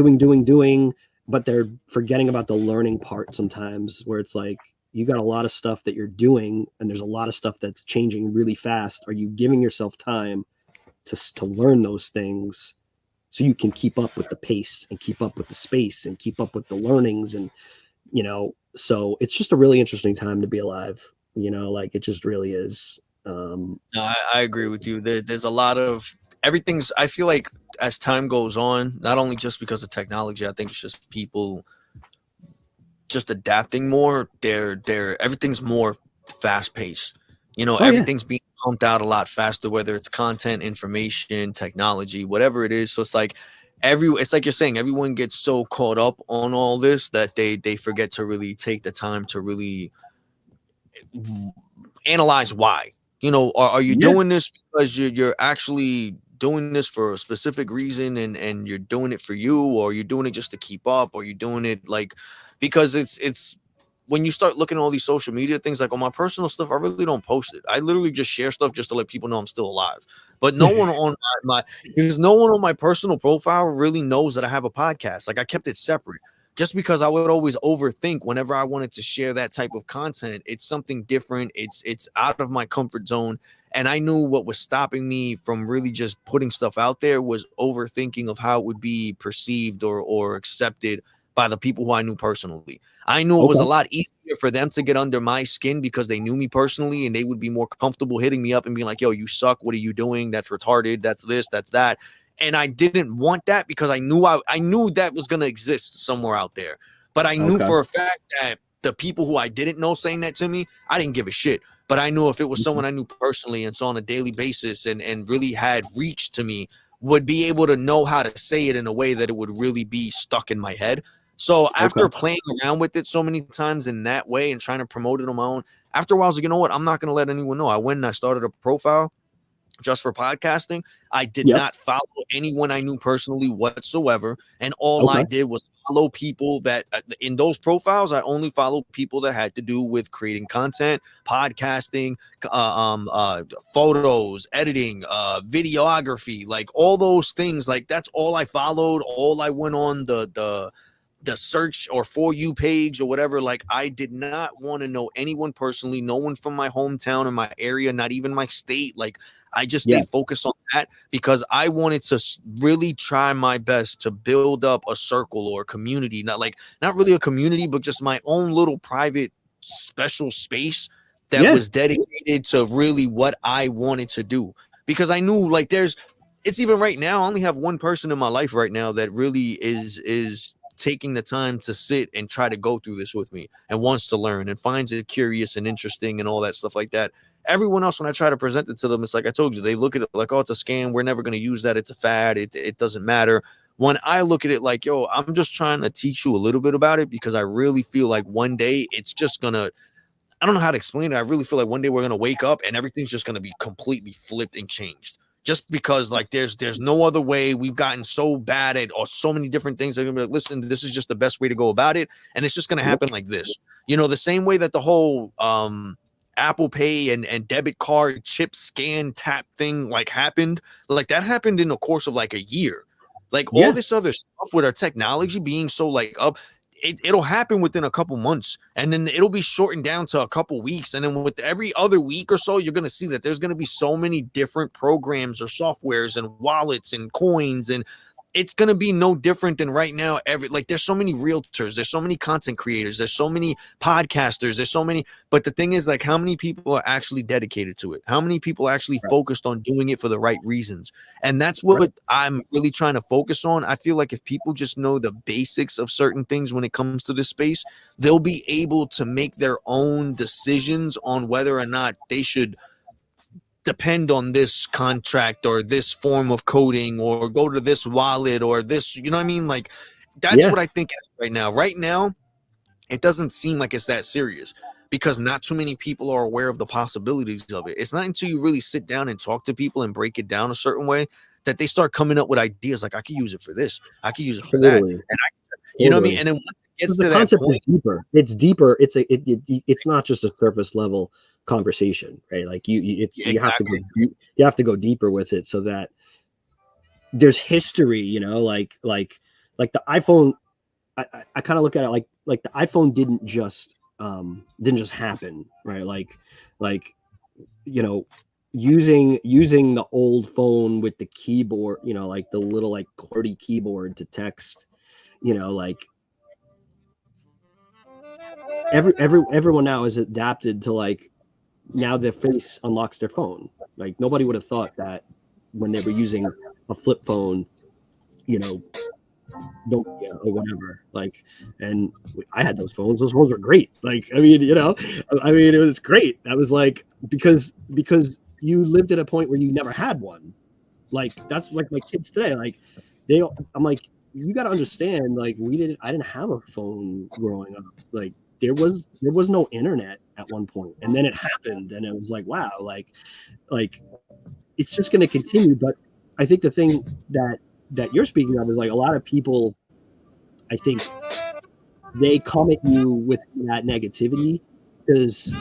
but they're forgetting about the learning part sometimes, where it's like you got a lot of stuff that you're doing and there's a lot of stuff that's changing really fast. Are you giving yourself time to learn those things so you can keep up with the pace and keep up with the space and keep up with the learnings? And you know, so it's just a really interesting time to be alive, you know, like it just really is. No, I agree with you. There's a lot of everything's. I feel like as time goes on, not only just because of technology, I think it's just people just adapting more. They're everything's more fast paced. You know, Oh yeah. everything's being pumped out a lot faster, whether it's content, information, technology, whatever it is. So it's like it's like you're saying, everyone gets so caught up on all this that they forget to really take the time to really analyze why. You know, are you Yeah. doing this because you're actually doing this for a specific reason and you're doing it for you, or you're doing it just to keep up, or you're doing it like because it's when you start looking at all these social media things, like on my personal stuff, I really don't post it. I literally just share stuff just to let people know I'm still alive. But no one on my because no one on my personal profile really knows that I have a podcast. Like I kept it separate just because I would always overthink whenever I wanted to share that type of content. It's something different. It's out of my comfort zone. And I knew what was stopping me from really just putting stuff out there was overthinking of how it would be perceived or accepted by the people who I knew personally. I knew it was a lot easier for them to get under my skin because they knew me personally, and they would be more comfortable hitting me up and being like, yo, you suck. What are you doing? That's retarded. That's this, that's that. And I didn't want that because I knew that was going to exist somewhere out there. But I knew for a fact that the people who I didn't know saying that to me, I didn't give a shit. But I knew if it was someone I knew personally and saw on a daily basis and really had reach to me, would be able to know how to say it in a way that it would really be stuck in my head. So after playing around with it so many times in that way and trying to promote it on my own, after a while I was like, you know what? I'm not going to let anyone know. I went and I started a profile just for podcasting. I did not follow anyone I knew personally whatsoever. And all I did was follow people that in those profiles, I only followed people that had to do with creating content, podcasting, photos, editing, videography, like all those things. Like that's all I followed. All I went on the search or For You page or whatever. Like I did not want to know anyone personally, no one from my hometown or my area, not even my state. Like I just stayed focused on that because I wanted to really try my best to build up a circle or a community, not really a community, but just my own little private special space that was dedicated to really what I wanted to do. Because I knew like it's even right now, I only have one person in my life right now that really is taking the time to sit and try to go through this with me and wants to learn and finds it curious and interesting and all that stuff like that. Everyone else, when I try to present it to them, it's like I told you, they look at it like, oh, it's a scam. We're never going to use that. It's a fad. It doesn't matter. When I look at it like, yo, I'm just trying to teach you a little bit about it because I really feel like one day it's just going to, I don't know how to explain it. I really feel like one day we're going to wake up and everything's just going to be completely flipped and changed. Just because like there's no other way. We've gotten so bad at or so many different things. They're gonna be like, listen, this is just the best way to go about it, and it's just gonna happen like this. You know, the same way that the whole Apple Pay and debit card chip scan tap thing like happened. Like that happened in the course of like a year. Like all this other stuff with our technology being so like up. It'll happen within a couple months and then it'll be shortened down to a couple weeks. And then with every other week or so, you're going to see that there's going to be so many different programs or softwares and wallets and coins. And it's going to be no different than right now. There's so many realtors, there's so many content creators, there's so many podcasters, there's so many, but the thing is like how many people are actually dedicated to it? How many people are actually focused on doing it for the right reasons? And that's what I'm really trying to focus on. I feel like if people just know the basics of certain things when it comes to this space, they'll be able to make their own decisions on whether or not they should depend on this contract or this form of coding or go to this wallet or this, you know what I mean? Like that's what I think right now. Right now, it doesn't seem like it's that serious because not too many people are aware of the possibilities of it. It's not until you really sit down and talk to people and break it down a certain way that they start coming up with ideas like I could use it for this, I could use it for that. And you know what I mean? And then once it gets to that concept point, is deeper. It's deeper. It's not just a surface level conversation, right? Like you have to go deeper with it so that there's history, you know, like the iPhone. I kind of look at it like the iPhone didn't just happen, right? Like you know, using the old phone with the keyboard, you know, like the little like QWERTY keyboard to text, you know, like everyone now is adapted to like now their face unlocks their phone. Like nobody would have thought that when they were using a flip phone, you know, Nokia or whatever. Like, and I had those phones. Those phones were great. Like, I mean, you know, I mean, it was great. I was like, because you lived at a point where you never had one. Like that's like my kids today. Like I'm like, you got to understand. Like I didn't have a phone growing up. Like there was no internet at one point, and then it happened, and it was like, wow, like it's just going to continue. But I think the thing that you're speaking of is like a lot of people, I think they come at you with that negativity because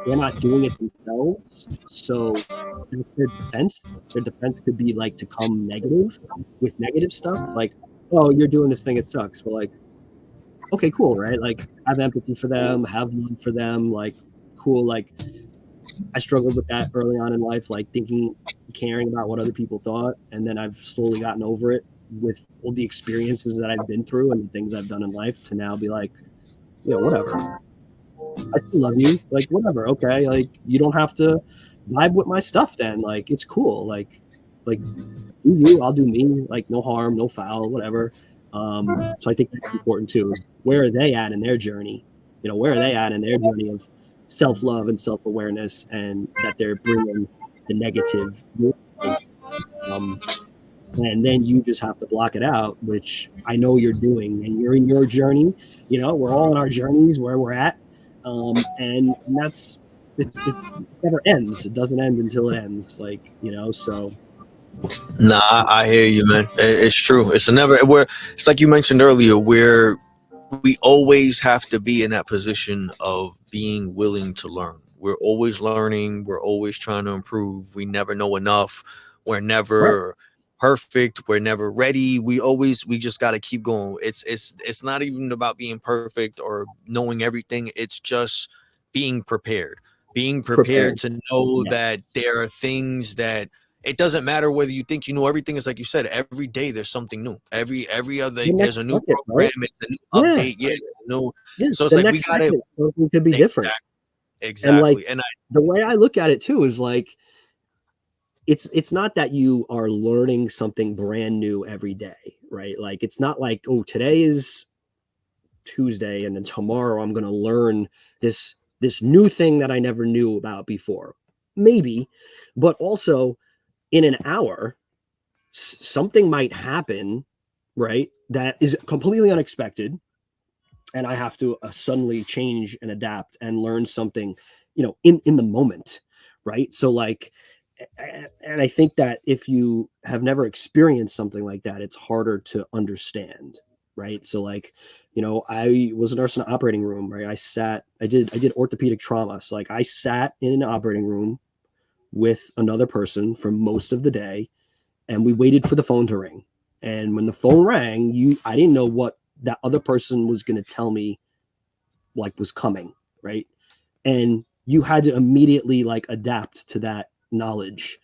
they're not doing it themselves. So their defense could be like to come negative with negative stuff. Like, oh, you're doing this thing, it sucks. But like, okay, cool, right? Like have empathy for them, have love for them, like cool. Like I struggled with that early on in life, like caring about what other people thought. And then I've slowly gotten over it. with all the experiences that I've been through and the things I've done in life to now be like, whatever. I still love you. Like, whatever. Okay. Like, you don't have to vibe with my stuff then. Like, it's cool. Like do you, I'll do me. Like, no harm, no foul, whatever. So I think that's important too, is where are they at in their journey? Where are they at in their journey of self-love and self-awareness, and that they're bringing the negative. Um, and then you just have to block it out, which I know you're doing, and you're in your journey. We're all in our journeys where we're at, and that's it never ends. It doesn't end until it ends. So. Nah, I hear you, man. It's true. It's like you mentioned earlier, where we always have to be in that position of being willing to learn. We're always learning. We're always trying to improve. We never know enough. We're never perfect. We're never ready. We just got to keep going. It's not even about being perfect or knowing everything. It's just being prepared. Being prepared to know that there are things that it doesn't matter whether you think you know everything. Is like you said, every day there's something new. Every other there's a new program, it's a new update. It's a new. So it's like we got to. Something could be different. Exactly. And the way I look at it too is like, it's not that you are learning something brand new every day, right? Like, it's not like, oh, today is Tuesday and then tomorrow I'm going to learn this new thing that I never knew about before. Maybe, but also in an hour, something might happen, right? That is completely unexpected. And I have to suddenly change and adapt and learn something, in the moment. Right. So like, and I think that if you have never experienced something like that, it's harder to understand. Right. So like, I was a nurse in an operating room, right? I did orthopedic trauma. So like I sat in an operating room with another person for most of the day, and we waited for the phone to ring. And when the phone rang, I didn't know what that other person was going to tell me, like, was coming, right? And you had to immediately like adapt to that knowledge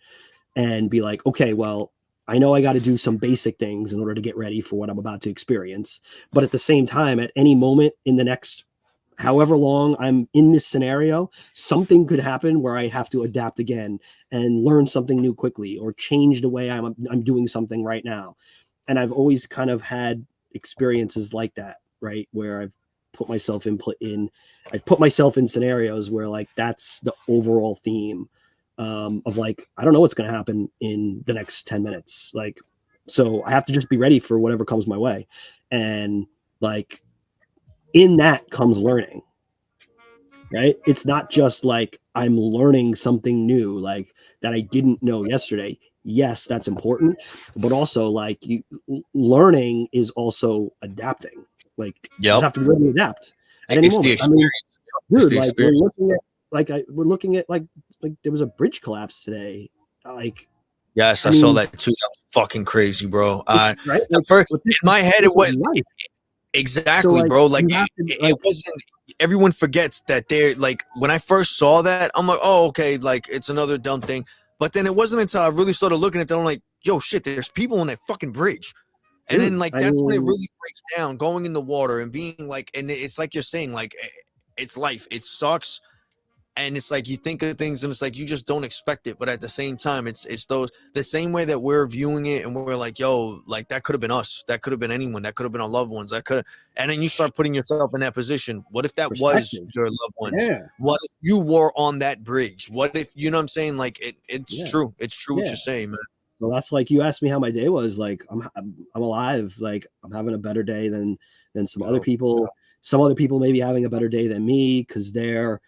and be like, okay, well, I know I got to do some basic things in order to get ready for what I'm about to experience. But at the same time, at any moment in the next however long I'm in this scenario, something could happen where I have to adapt again and learn something new quickly, or change the way I'm doing something right now. And I've always kind of had experiences like that, right? Where I've put myself I've put myself in scenarios where like that's the overall theme, of like, I don't know what's going to happen in the next 10 minutes. Like, so I have to just be ready for whatever comes my way. And like, in that comes learning, right? It's not just like I'm learning something new, like that I didn't know yesterday. Yes, that's important, but also like learning is also adapting. Like, you just have to be ready to adapt at any moment. I mean, dude, like we're looking at like there was a bridge collapse today. Like, yes, I saw that too. That was fucking crazy, bro. Right? Like, in my head, it was exactly, so, like, bro. Like, it wasn't. Everyone forgets that they're like, when I first saw that, I'm like, oh, okay, like it's another dumb thing. But then it wasn't until I really started looking at that, I'm like, yo, shit, there's people on that fucking bridge. And then like that's when it really breaks down, going in the water and being like, and it's like you're saying, like, it's life. It sucks. And it's like you think of things and it's like you just don't expect it, but at the same time it's those the same way that we're viewing it, and we're like, yo, like that could have been us, that could have been anyone, that could have been our loved ones, that could. And then you start putting yourself in that position. What if that was your loved ones? What if you were on that bridge? What if, you know what I'm saying? Like it's true what you're saying, man. Well, that's like, you asked me how my day was. Like, I'm alive. Like, I'm having a better day than some other people. Some other people may be having a better day than me because they're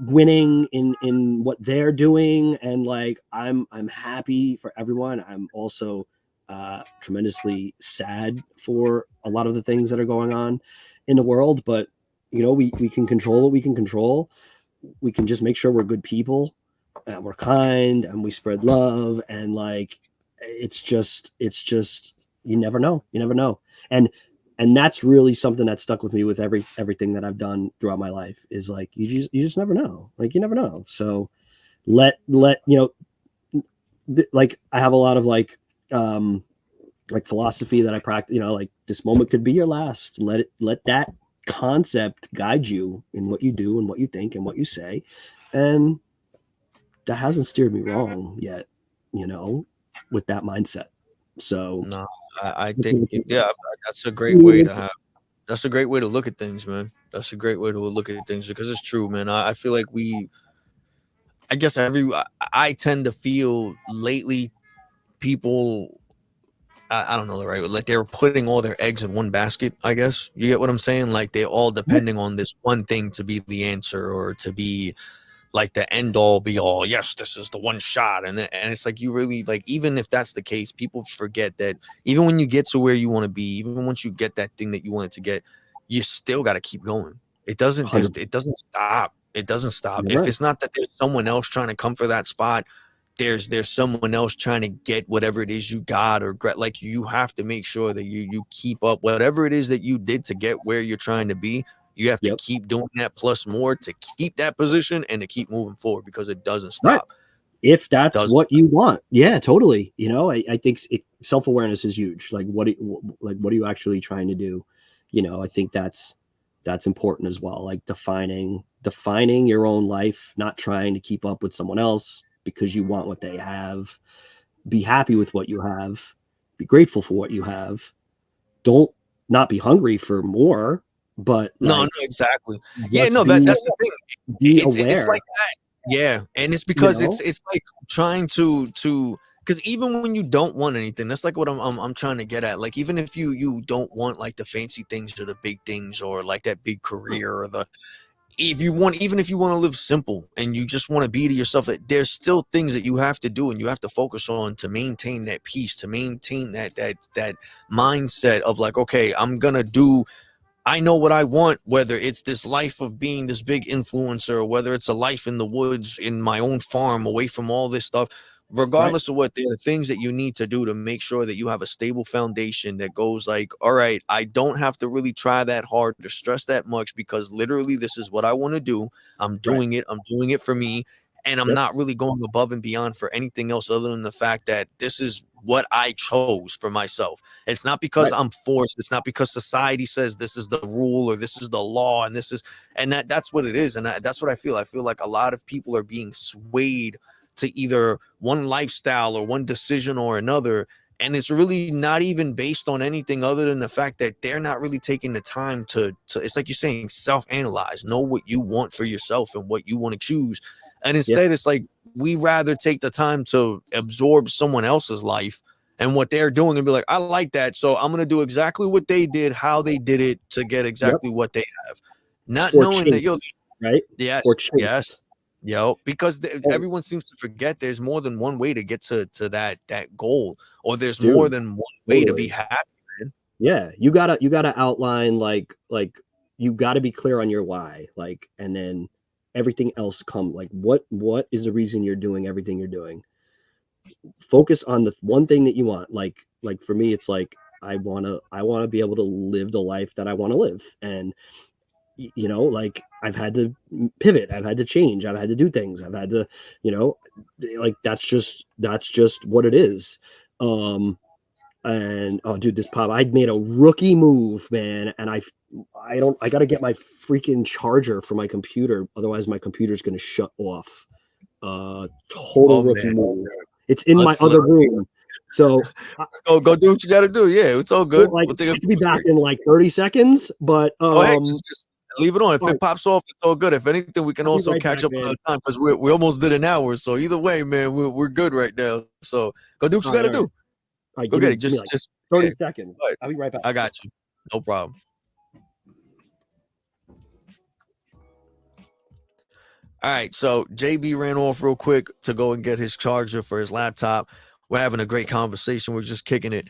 winning in what they're doing, and like I'm happy for everyone. I'm also tremendously sad for a lot of the things that are going on in the world, but we can control what we can control. We can just make sure we're good people and we're kind and we spread love, and like it's just you never know. And that's really something that stuck with me with everything that I've done throughout my life, is like, you just never know. Like, you never know. So let like I have a lot of like like philosophy that I practice, like this moment could be your last. Let that concept guide you in what you do and what you think and what you say. And that hasn't steered me wrong yet, with that mindset. So No, I think that's a great way to have. That's a great way to look at things, man. That's a great way to look at things because it's true, man. I feel like I guess I tend to feel lately people, I don't know the right, like they're putting all their eggs in one basket. I guess you get what I'm saying. Like they're all depending on this one thing to be the answer or to be like the end all be all. Yes, this is the one shot, and it's like you really like. Even if that's the case, people forget that even when you get to where you want to be, even once you get that thing that you wanted to get, you still got to keep going. It doesn't just 100%. it doesn't stop. It doesn't stop. You're If right. it's not that there's someone else trying to come for that spot, there's someone else trying to get whatever it is you got, or like you have to make sure that you keep up whatever it is that you did to get where you're trying to be. You have to Yep. keep doing that plus more to keep that position and to keep moving forward because it doesn't Right. stop. If that's Does what you want. Yeah, totally. I think self-awareness is huge. Like what are you actually trying to do? I think that's important as well. Like defining your own life, not trying to keep up with someone else because you want what they have. Be happy with what you have. Be grateful for what you have. Don't not be hungry for more, but no, like exactly. Yeah, just no, that's the thing. be It's aware, like that. Yeah, and it's you because know? it's like trying to because even when you don't want anything, that's like what I'm trying to get at. Like even if you don't want like the fancy things or the big things or like that big career or the if you want, even if you want to live simple and you just want to be to yourself, there's still things that you have to do and you have to focus on to maintain that peace, to maintain that mindset of like, okay, I'm gonna do. I know what I want, whether it's this life of being this big influencer, or whether it's a life in the woods, in my own farm, away from all this stuff. Right. Regardless of what, there are things that you need to do to make sure that you have a stable foundation that goes like, all right, I don't have to really try that hard to stress that much because literally this is what I want to do. I'm Right. doing it. I'm doing it for me. And I'm Yep. not really going above and beyond for anything else other than the fact that this is what I chose for myself. It's not because Right. I'm forced. It's not because society says this is the rule or this is the law and this is and that's what it is. And that's what I feel. I feel like a lot of people are being swayed to either one lifestyle or one decision or another. And it's really not even based on anything other than the fact that they're not really taking the time to it's like you're saying, self-analyze, know what you want for yourself and what you want to choose. And Yeah. instead, it's like we rather take the time to absorb someone else's life and what they're doing and be like, I like that. So I'm going to do exactly what they did, how they did it to get Yep. exactly what they have. Not Or knowing that, chase, right? yes, Or yes, chase. because Oh, everyone seems to forget there's more than one way to get to that goal, or there's more dude, than one way to be totally. happy, man. Yeah, you gotta outline like you gotta be clear on your why, like, and then everything else come like what is the reason you're doing everything you're doing. Focus on the one thing that you want. Like for me, it's like I wanna be able to live the life that I want to live, and like I've had to pivot, I've had to change, I've had to do things, I've had to, you know, like that's just what it is. Um, and oh, dude, this pop, I made a rookie move, man, and I got to get my freaking charger for my computer, otherwise my computer's gonna shut off. Total Oh rookie man, move. It's in my let's other room, so. go do what you got to do. Yeah, it's all Well, good. like We'll take a I could be quick back break. in like 30 seconds, but Oh, hey, just leave it on. If all right, it pops off, it's all good. If anything, we can I'll be also right catch back, up man. another time because we almost did an hour. So either way, man, we're good right now. So go do what you got to All right. do. All right, Go give get me it. give me like Just yeah. 30 seconds. All right. I'll be right back. I got you. No problem. All right, so JB ran off real quick to go and get his charger for his laptop. We're having a great conversation. We're just kicking it.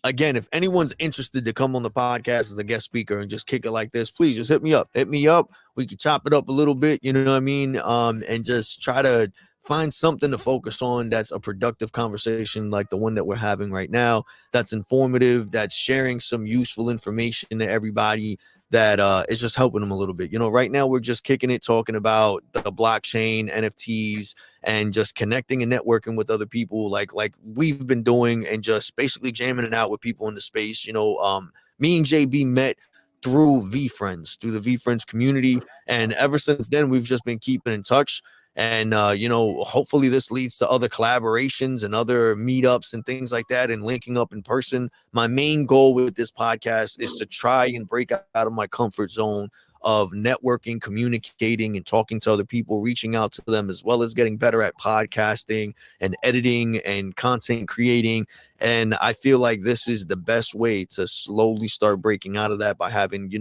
Again, if anyone's interested to come on the podcast as a guest speaker and just kick it like this, please just hit me up. Hit me up. We can chop it up a little bit, you know what I mean? And just try to find something to focus on that's a productive conversation like the one that we're having right now, that's informative, that's sharing some useful information to everybody, that is just helping them a little bit. Right now we're just kicking it, talking about the blockchain, NFTs, and just connecting and networking with other people like we've been doing, and just basically jamming it out with people in the space. Me and JB met through through the V Friends community, and ever since then we've just been keeping in touch. And hopefully this leads to other collaborations and other meetups and things like that, and linking up in person. My main goal with this podcast is to try and break out of my comfort zone of networking, communicating, and talking to other people, reaching out to them, as well as getting better at podcasting and editing and content creating. And I feel like this is the best way to slowly start breaking out of that, by having,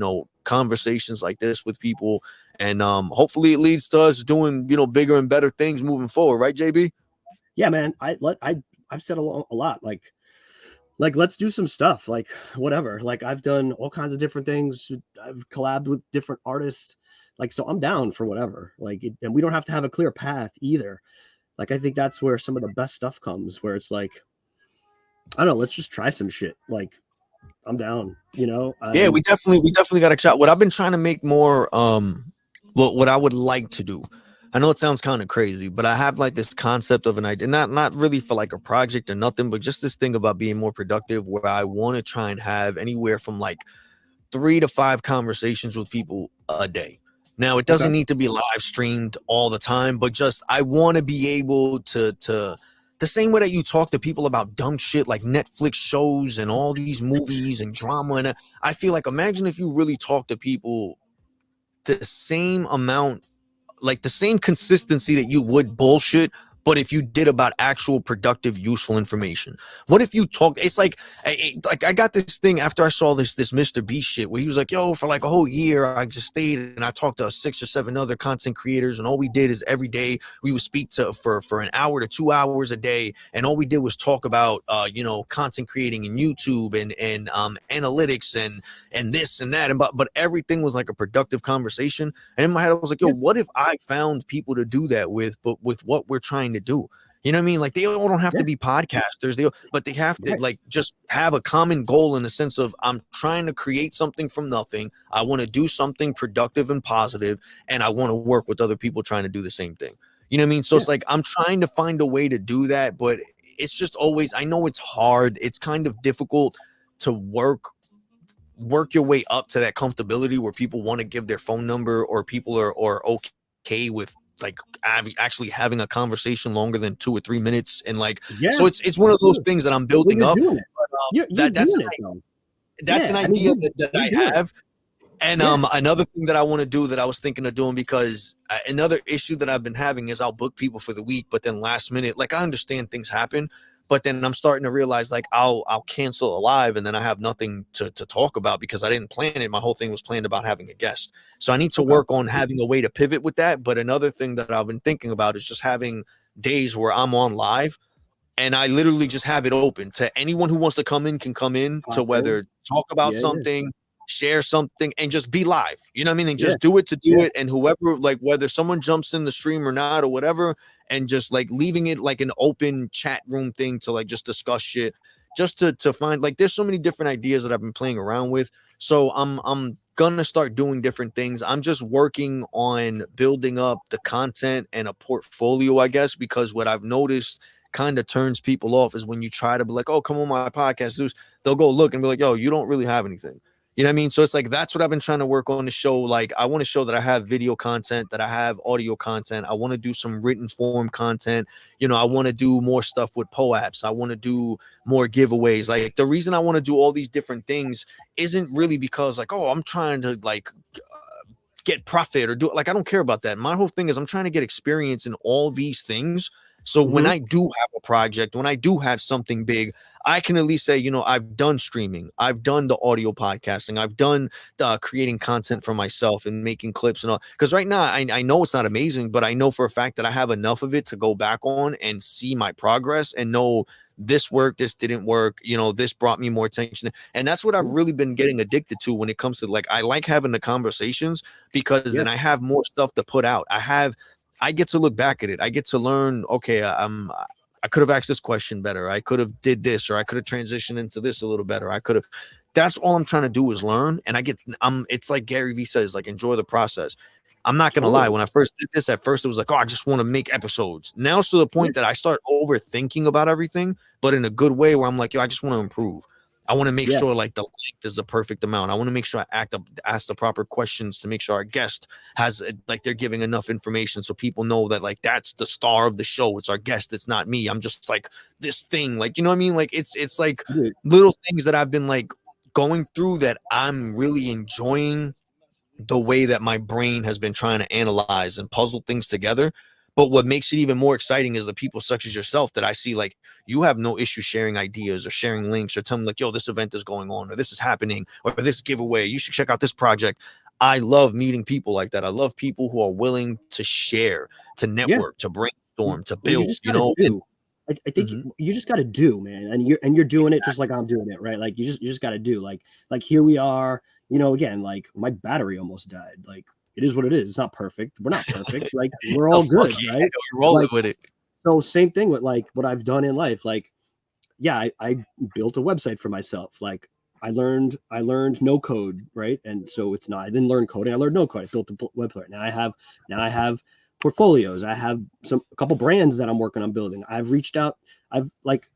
conversations like this with people. And hopefully it leads to us doing, bigger and better things moving forward. Right, JB? Yeah, man. I've said a lot. Like let's do some stuff, like whatever. Like I've done all kinds of different things. I've collabed with different artists. Like, so I'm down for whatever. And we don't have to have a clear path either. Like, I think that's where some of the best stuff comes, where it's like, I don't know, let's just try some shit. Like, I'm down, Yeah, we definitely got to chat. What I've been trying to make more, what I would like to do. I know it sounds kind of crazy, but I have like this concept of an idea, not really for like a project or nothing, but just this thing about being more productive, where I want to try and have anywhere from like 3 to 5 conversations with people a day. Now, it doesn't need to be live streamed all the time, but just I want to be able to the same way that you talk to people about dumb shit like Netflix shows and all these movies and drama. And I feel like, imagine if you really talk to people the same amount, like the same consistency that you would bullshit, but if you did about actual productive, useful information. What if you talk? It's like I got this thing after I saw this Mr. Beast shit, where he was like, yo, for like a whole year I just stayed and I talked to 6 or 7 other content creators, and all we did is every day we would speak to for an hour to 2 hours a day, and all we did was talk about content creating and YouTube and analytics and this and that, and but everything was like a productive conversation. And in my head I was like, yo, what if I found people to do that with, but with what we're trying to do? You know what I mean? Like, they all don't have to be podcasters, but they have to like just have a common goal, in the sense of, I'm trying to create something from nothing. I want to do something productive and positive, and I want to work with other people trying to do the same thing. You know what I mean? So it's like, I'm trying to find a way to do that, but it's just always, I know it's hard. It's kind of difficult to work your way up to that comfortability where people want to give their phone number, or people are okay with like actually having a conversation longer than 2 or 3 minutes. And like, so it's one of those things that I'm building up. That's an idea that I have. And another thing that I want to do, that I was thinking of doing, because another issue that I've been having is I'll book people for the week, but then last minute, like, I understand things happen, but then I'm starting to realize like I'll cancel a live, and then I have nothing to talk about because I didn't plan it. My whole thing was planned about having a guest. So I need to work on having a way to pivot with that. But another thing that I've been thinking about is just having days where I'm on live, and I literally just have it open to anyone who wants to come in can come in, to whether talk about something, share something, and just be live. You know what I mean? And just do it to do it. And whoever, like, whether someone jumps in the stream or not or whatever, and just like leaving it like an open chat room thing to like just discuss shit, just to find, like, there's so many different ideas that I've been playing around with. So I'm gonna start doing different things. I'm just working on building up the content and a portfolio, I guess, because what I've noticed kind of turns people off is when you try to be like, oh, come on my podcast, they'll go look and be like, yo, you don't really have anything. You know what I mean? So it's like, that's what I've been trying to work on to show. Like, I want to show that I have video content, that I have audio content. I want to do some written form content. I want to do more stuff with POAPs. I want to do more giveaways. Like, the reason I want to do all these different things isn't really because like, oh, I'm trying to like get profit or do it. Like, I don't care about that. My whole thing is I'm trying to get experience in all these things. So when I do have a project, when I do have something big, I can at least say, I've done streaming, I've done the audio podcasting, I've done creating content for myself and making clips and all. Because right now, I know it's not amazing, but I know for a fact that I have enough of it to go back on and see my progress and know this worked, this didn't work, this brought me more attention. And that's what I've really been getting addicted to when it comes to, like, I like having the conversations, because then I have more stuff to put out. I get to look back at it. I get to learn, okay, I could have asked this question better. I could have did this, or I could have transitioned into this a little better. I could have, that's all I'm trying to do is learn. And it's like Gary Vee says, like, enjoy the process. I'm not gonna lie. When I first did this, at first it was like, oh, I just want to make episodes. Now it's to the point that I start overthinking about everything, but in a good way, where I'm like, yo, I just want to improve. I want to make sure like the length is the perfect amount. I want to make sure I ask the proper questions to make sure our guest has like they're giving enough information so people know that like that's the star of the show. It's our guest. It's not me. I'm just like this thing. Like, you know what I mean? Like it's like little things that I've been like going through that I'm really enjoying the way that my brain has been trying to analyze and puzzle things together. But what makes it even more exciting is the people such as yourself that I see, like, you have no issue sharing ideas or sharing links or telling like, yo, this event is going on or this is happening or this giveaway. You should check out this project. I love meeting people like that. I love people who are willing to share, to network, to brainstorm, to build, you know. I think you just got to do, man. And you're doing it just like I'm doing it, right? Like you just got to do like here we are, you know, again, like my battery almost died. Like it is what it is. It's not perfect. We're not perfect. Like we're all good, right? Rolling with it. So same thing with like what I've done in life. Like, yeah, I built a website for myself. Like I learned no code, right? And so I didn't learn coding. I learned no code. I built a website. Now I have portfolios. I have a couple brands that I'm working on building. I've reached out. I've like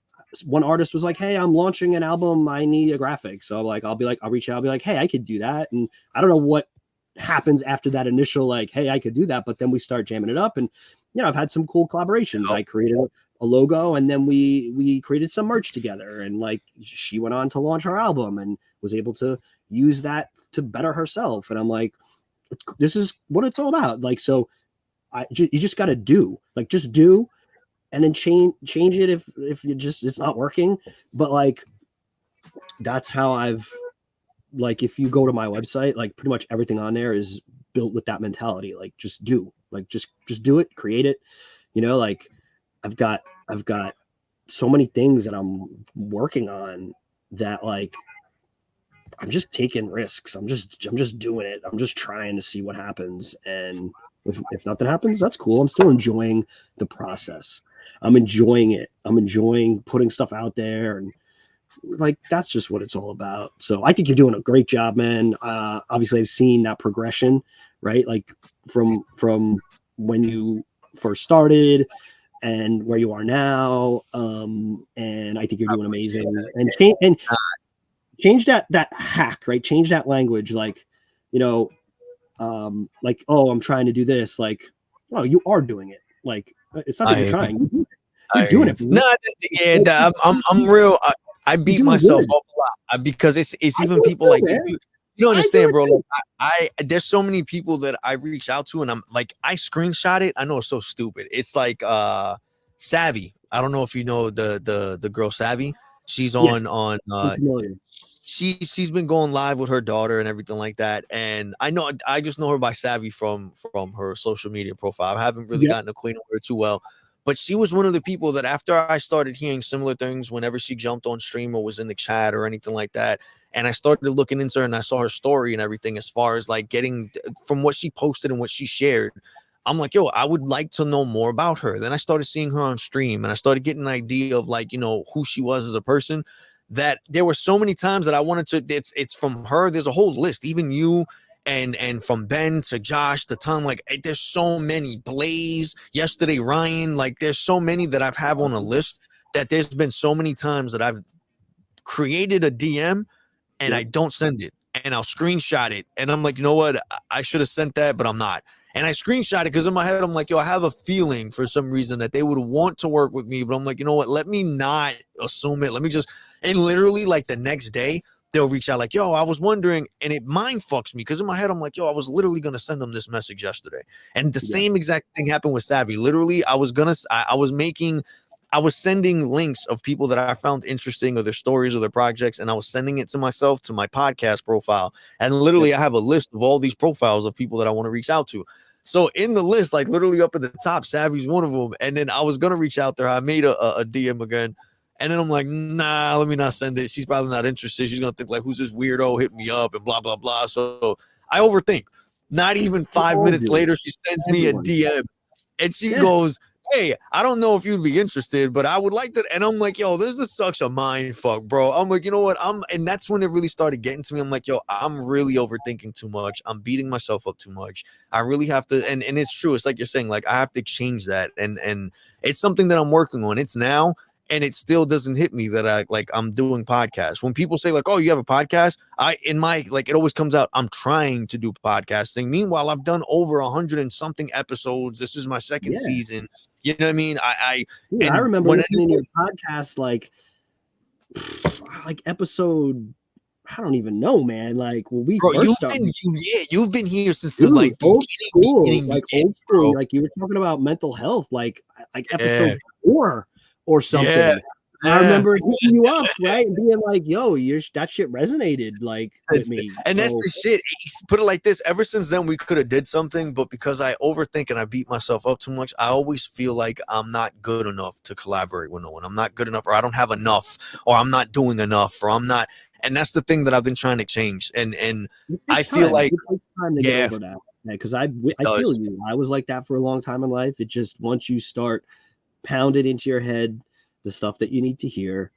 one artist was like, hey, I'm launching an album. I need a graphic. So like, I'll reach out. I'll be like, hey, I could do that. And I don't know what happens after that initial, like, hey, I could do that. But then we start jamming it up. And, you know, I've had some cool collaborations. I created a logo and then we created some merch together. And like, she went on to launch her album and was able to use that to better herself. And I'm like, this is what it's all about. Like, so you just got to do, like, just do, and then change it if you just, it's not working. But like, that's how I've, like, if you go to my website, like pretty much everything on there is built with that mentality. Like, just do, like, just do it, create it. You know, like I've got so many things that I'm working on that, like, I'm just taking risks. I'm just doing it. I'm just trying to see what happens. And if nothing happens, that's cool. I'm still enjoying the process. I'm enjoying it. I'm enjoying putting stuff out there. And like, that's just what it's all about. So I think you're doing a great job, man. Obviously I've seen that progression, right? Like from when you first started and where you are now. And I think you're doing amazing. And change that hack, right? Change that language. Like, you know, like, oh, I'm trying to do this. Like, oh, you are doing it. Like, it's not that you're trying. You're doing it. No, yeah, I'm real. I beat myself up a lot because it's even people like you don't understand, bro. Like, there's so many people that I reach out to, and I'm like, I screenshot it. I know it's so stupid. It's like Savvy. I don't know if you know the girl Savvy. She's on she's been going live with her daughter and everything like that. And I just know her by Savvy from her social media profile. I haven't really gotten acquainted with her too well. But she was one of the people that after I started hearing similar things, whenever she jumped on stream or was in the chat or anything like that, and I started looking into her and I saw her story and everything as far as like getting from what she posted and what she shared, I'm like, yo, I would like to know more about her. Then I started seeing her on stream and I started getting an idea of like, you know, who she was as a person, that there were so many times that I wanted to, it's from her. There's a whole list, even you, and from Ben to Josh to Tom, like there's so many. Blaze, yesterday Ryan, like there's so many that I've have on a list that there's been so many times that I've created a DM and I don't send it, and I'll screenshot it, and I'm like, you know what, I should have sent that, but I'm not. And I screenshot it because in my head I'm like, yo, I have a feeling for some reason that they would want to work with me, but I'm like, you know what, let me not assume it. Let me just, and literally like the next day they'll reach out like, yo, I was wondering, and it mind fucks me because in my head I'm like, yo, I was literally gonna send them this message yesterday. And the same exact thing happened with Savvy. Literally, I was sending links of people that I found interesting or their stories or their projects, and I was sending it to myself, to my podcast profile. And literally I have a list of all these profiles of people that I want to reach out to. So in the list, like literally up at the top, Savvy's one of them. And then I was gonna reach out there. I made a DM again. And then I'm like, nah, let me not send it. She's probably not interested. She's going to think like, who's this weirdo hitting me up and blah, blah, blah. So I overthink. Not even 5 minutes later, she sends me a DM and she goes, hey, I don't know if you'd be interested, but I would like to. And I'm like, yo, this is such a mind fuck, bro. I'm like, you know what? And that's when it really started getting to me. I'm like, yo, I'm really overthinking too much. I'm beating myself up too much. I really have to. And it's true. It's like you're saying, like, I have to change that. And it's something that I'm working on. It's now. And it still doesn't hit me that I'm doing podcasts. When people say like, oh, you have a podcast, it always comes out, I'm trying to do podcasting. Meanwhile, I've done over 100 and something episodes. This is my second season. You know what I mean? I remember listening to your podcast like episode, I don't even know, man. Like when we first started, you've been here since the like old beginning, old school. Like you were talking about mental health, like episode 4 or something. Yeah. I remember hitting you up, right, and being like, "Yo, that shit resonated like with me." And that's the shit. Put it like this: ever since then, we could have did something, but because I overthink and I beat myself up too much, I always feel like I'm not good enough to collaborate with no one. I'm not good enough, or I don't have enough, or I'm not doing enough, or I'm not. And that's the thing that I've been trying to change. And I feel like it takes time to get over that, because I feel you. I was like that for a long time in life. It just once you start pounded into your head the stuff that you need to hear,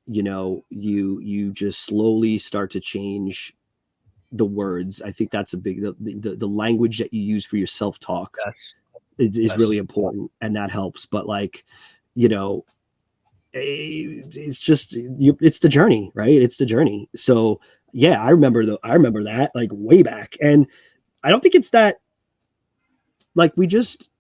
you know, you just slowly start to change the words. I think that's a big the language that you use for your self-talk is really important, and that helps. But like, you know, it's just it's the journey, right? It's the journey. So yeah, I remember that like way back, and I don't think it's that like we just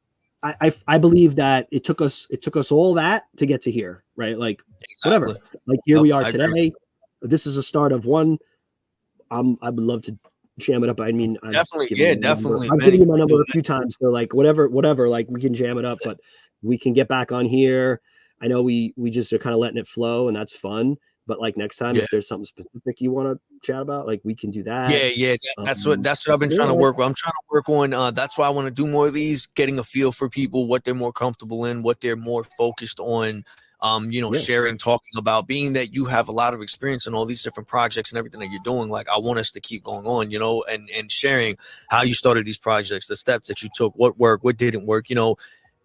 I believe that it took us all that to get to here, right? Like whatever. Like here we are today. This is a start of one. I would love to jam it up. I mean, definitely. I've given you my number a few times, so like whatever, like we can jam it up, but we can get back on here. I know we just are kind of letting it flow, and that's fun. But like next time, if there's something specific you want to chat about, like we can do that. That's what I've been trying to work with. I'm trying to work on. That's why I want to do more of these, getting a feel for people, what they're more comfortable in, what they're more focused on. Sharing, talking about, being that you have a lot of experience in all these different projects and everything that you're doing. Like I want us to keep going on, and sharing how you started these projects, the steps that you took, what worked, what didn't work,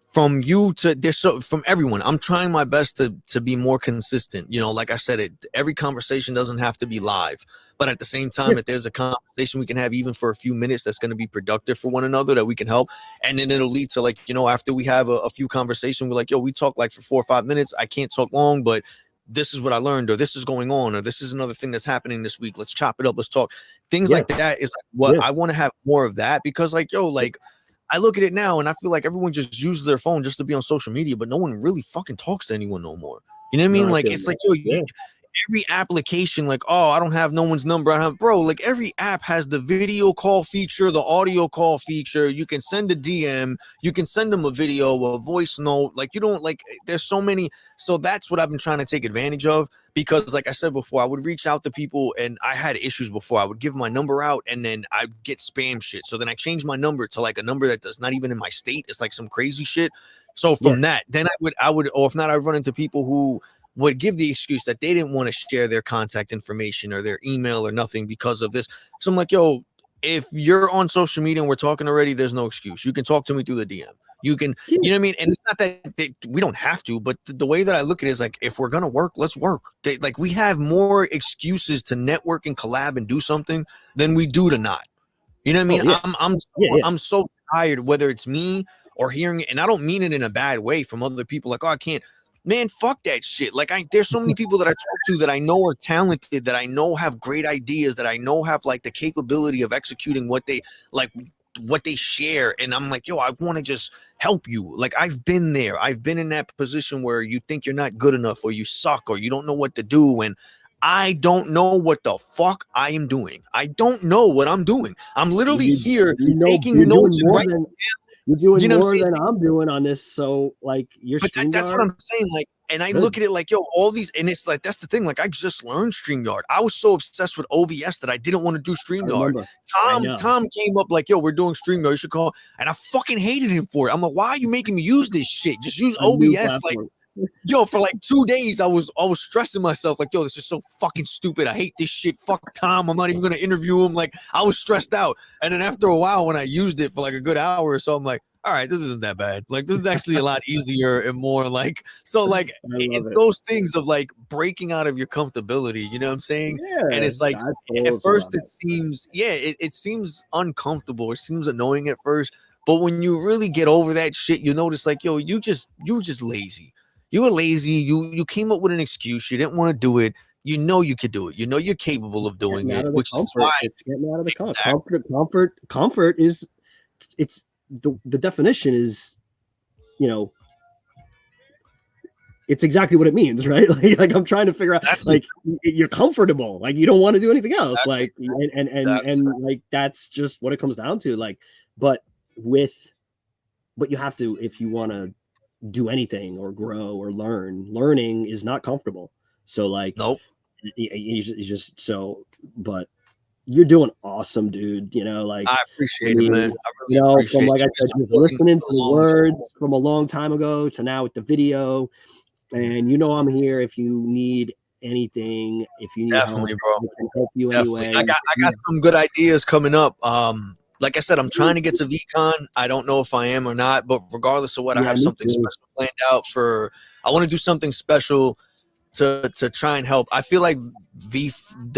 from you to this, so from everyone. I'm trying my best to be more consistent. Like I said, every conversation doesn't have to be live, but at the same time, if there's a conversation we can have even for a few minutes that's going to be productive for one another, that we can help, and then it'll lead to, like, after we have a few conversations, we're like, yo, we talk like for 4 or 5 minutes. I can't talk long, but this is what I learned, or this is going on, or this is another thing that's happening this week. Let's chop it up. Let's talk. Things like that is like what I want to have more of that, because like, yo, like, I look at it now and I feel like everyone just uses their phone just to be on social media, but no one really fucking talks to anyone no more. You know what I mean? Like, it's like, yo, every application, like, oh, I don't have no one's number. Like every app has the video call feature, the audio call feature. You can send a DM, you can send them a video, a voice note. Like, you don't, like, there's so many. So that's what I've been trying to take advantage of, because like I said before, I would reach out to people, and I had issues before. I would give my number out and then I'd get spam shit. So then I changed my number to like a number that's not even in my state. It's like some crazy shit. So from that, then I would, or if not, I'd run into people who would give the excuse that they didn't want to share their contact information or their email or nothing because of this. So I'm like, yo, if you're on social media and we're talking already, there's no excuse. You can talk to me through the DM. You can, you know what I mean? And it's not that we don't have to, but the way that I look at it is like, if we're going to work, let's work. Like, we have more excuses to network and collab and do something than we do to not. You know what I mean? I'm so tired, whether it's me or hearing it, and I don't mean it in a bad way, from other people like, oh, I can't. Man, fuck that shit. Like, there's so many people that I talk to that I know are talented, that I know have great ideas, that I know have like the capability of executing what they share. And I'm like, yo, I want to just help you. Like, I've been there. I've been in that position where you think you're not good enough, or you suck, or you don't know what to do. And I don't know what the fuck I am doing. I don't know what I'm doing. I'm literally here taking notes and writing. You're doing more than I'm doing on this. So like, that's what I'm saying. Like, and I look at it like, yo, all these, and it's like, that's the thing. Like, I just learned StreamYard. I was so obsessed with OBS that I didn't want to do StreamYard. Tom came up like, yo, we're doing StreamYard, you should call. And I fucking hated him for it. I'm like, why are you making me use this shit? Just use OBS. Like, yo, for like 2 days, I was stressing myself. Like, yo, this is so fucking stupid. I hate this shit. Fuck Tom. I'm not even going to interview him. Like, I was stressed out. And then after a while, when I used it for like a good hour or so, I'm like, all right, this isn't that bad. Like, this is actually a lot easier and more like, so like, I love it's it. those things of like breaking out of your comfortability, you know what I'm saying? And Yeah, it's like, I at totally first love it it. seems, it seems uncomfortable. It seems annoying at first, but when you really get over that shit, you notice like, yo, you were just lazy. You were lazy. You came up with an excuse. You didn't want to do it. You know you could do it. You know you're capable of doing Getting out it, of the which is comfort. why It's getting out of the exactly. comfort is it's the definition is, you know, it's exactly what it means, right? Like I'm trying to figure out, That's it. like, you're comfortable, like you don't want to do anything else, That's it. like, That's and like that's just what it comes down to, like, but with, but you have to, if you want to do anything or grow or learning is not comfortable. So like, nope. you just so, but you're doing awesome, dude. You know, like, I I appreciate it, mean, man. I really from, appreciate like you I been said, just supporting listening for to a the long time. words from a long time ago to now with the video. And you know, I'm here if you need anything, if you need help, Definitely, bro. I can help you Definitely. anyway. I got some good ideas coming up. Like I said, I'm trying to get to VCon. I don't know if I am or not, but regardless of what, I Yeah, have me something too. special planned out for. I want to do something special to try and help. I feel like the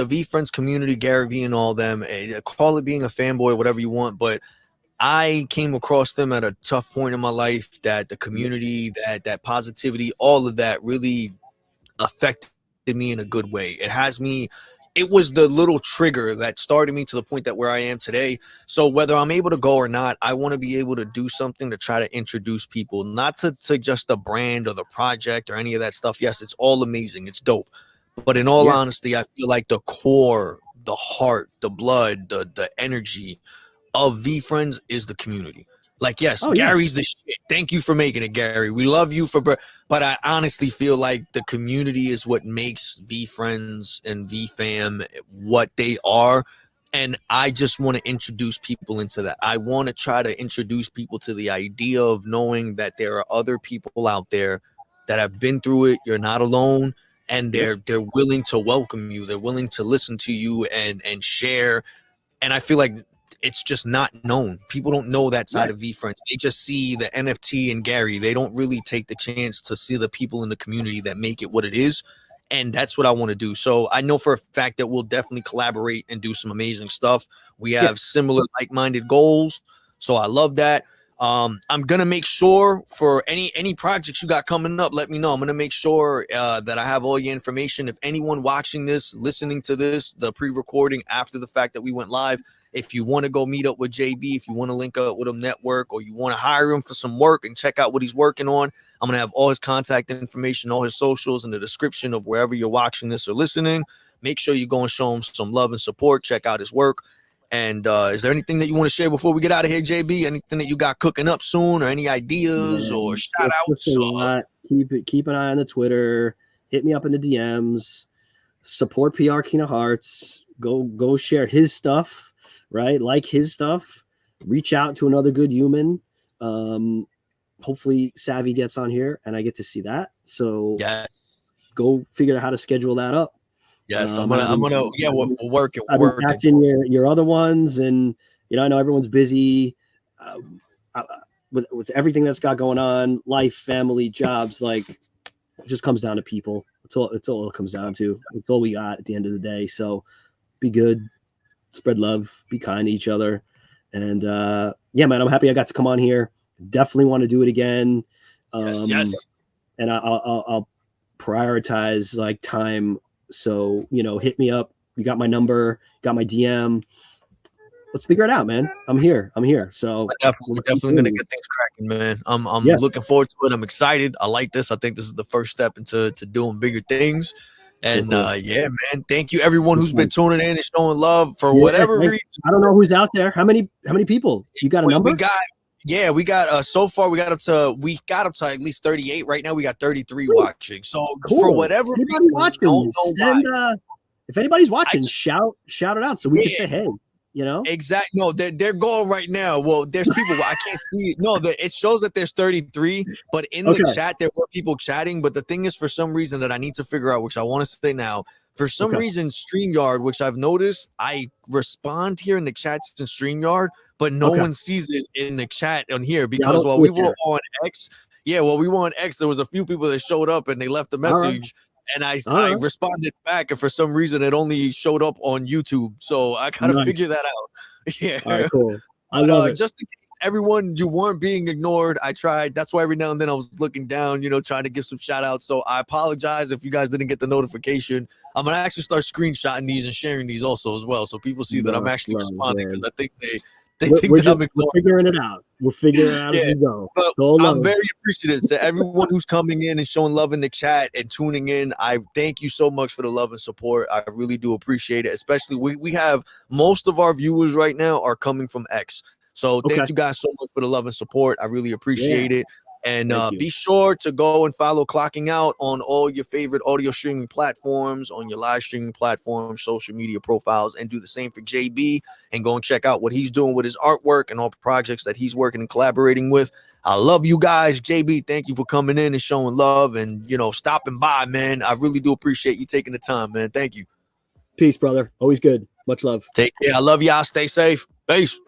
V Friends community, Gary Vee and all them, call it being a fanboy, whatever you want, but I came across them at a tough point in my life that the community, that positivity, all of that really affected me in a good way. It was the little trigger that started me to the point that where I am today. So whether I'm able to go or not, I want to be able to do something to try to introduce people, not to just the brand or the project or any of that stuff. Yes, it's all amazing. It's dope. But in all Yeah. honesty, I feel like the core, the heart, the blood, the energy of V Friends is the community. Like, yes, Oh yeah. Gary's the shit. Thank you for making it, Gary. We love you but I honestly feel like the community is what makes V Friends and V Fam what they are. And I just want to introduce people into that. I want to try to introduce people to the idea of knowing that there are other people out there that have been through it. You're not alone, and Yep. they're willing to welcome you. They're willing to listen to you and share. And I feel like it's just not known. People don't know that side Right. of V Friends. They just see the NFT and Gary. They don't really take the chance to see the people in the community that make it what it is. And that's what I want to do. So I know for a fact that we'll definitely collaborate and do some amazing stuff. We Yeah. have similar like-minded goals. So I love that. I'm gonna make sure for any projects you got coming up, let me know. I'm gonna make sure that I have all your information. If anyone watching this, listening to this, the pre-recording after the fact that we went live, if you want to go meet up with JB, if you want to link up with him network, or you want to hire him for some work and check out what he's working on, I'm gonna have all his contact information, all his socials in the description of wherever you're watching this or listening. Make sure you go and show him some love and support. Check out his work. And is there anything that you want to share before we get out of here, JB? Anything that you got cooking up soon, or any ideas or Man, shout just a outs? lot. Keep an eye on the Twitter. Hit me up in the DMs. Support PR King of Hearts. Go share his stuff, right? Like his stuff. Reach out to another good human. Hopefully Savvy gets on here and I get to see that. So Yes, go figure out how to schedule that up. yes. And Yeah, we're working, I've been catching your other ones, and you know, I know everyone's busy with everything that's got going on, life, family, jobs. Like, it just comes down to people. It's all it comes down to. It's all we got at the end of the day. So be good, spread love, be kind to each other, and yeah, man, I'm happy I got to come on here. Definitely want to do it again. Yes. And I'll prioritize like time. So, you know, hit me up. You got my number, got my DM. Let's figure it out, man. I'm here. So We're definitely gonna get things cracking, man. I'm yeah, looking forward to it. I'm excited. I like this. I think this is the first step into doing bigger things. And cool. Yeah, man. Thank you everyone who's been tuning in and showing love for Yeah, whatever thanks. reason. I don't know who's out there. How many people? You got a number? We got so far we got up to at least 38. Right now we got 33 watching. So Cool. for whatever anybody reason, watching, don't know why. if anybody's watching, shout it out so we can say hey. You know, exactly. No, they're going right now. Well, there's people. I can't see it. No, it shows that there's 33, but in the chat there were people chatting. But the thing is, for some reason that I need to figure out, which I want to say now, for some reason, StreamYard, which I've noticed, I respond here in the chats in StreamYard, but no Okay. one sees it in the chat on here Yeah, I because don't while see we it were there. on X, there was a few people that showed up and they left a All right. message. And I All right. responded back, and for some reason, it only showed up on YouTube. So I gotta Nice. figure that out. Yeah. All right, cool. I But love it. just in case everyone, you weren't being ignored. I tried. That's why every now and then I was looking down, trying to give some shout outs. So I apologize if you guys didn't get the notification. I'm gonna actually start screenshotting these and sharing these also as well, so people see that I'm actually responding, because I think they think that I'm We're ignoring. figuring it out. We're figuring it out as Yeah. we go. But It's all I'm love. very appreciative to everyone who's coming in and showing love in the chat and tuning in. I thank you so much for the love and support. I really do appreciate it. Especially we have most of our viewers right now are coming from X. So Okay. thank you guys so much for the love and support. I really appreciate it. And Thank you. be sure to go and follow Clocking Out on all your favorite audio streaming platforms, on your live streaming platforms, social media profiles, and do the same for JB, and go and check out what he's doing with his artwork and all the projects that he's working and collaborating with. I love you guys. JB, thank you for coming in and showing love and, stopping by, man. I really do appreciate you taking the time, man. Thank you. Peace, brother. Always good. Much love. Take care. I love y'all. Stay safe. Peace.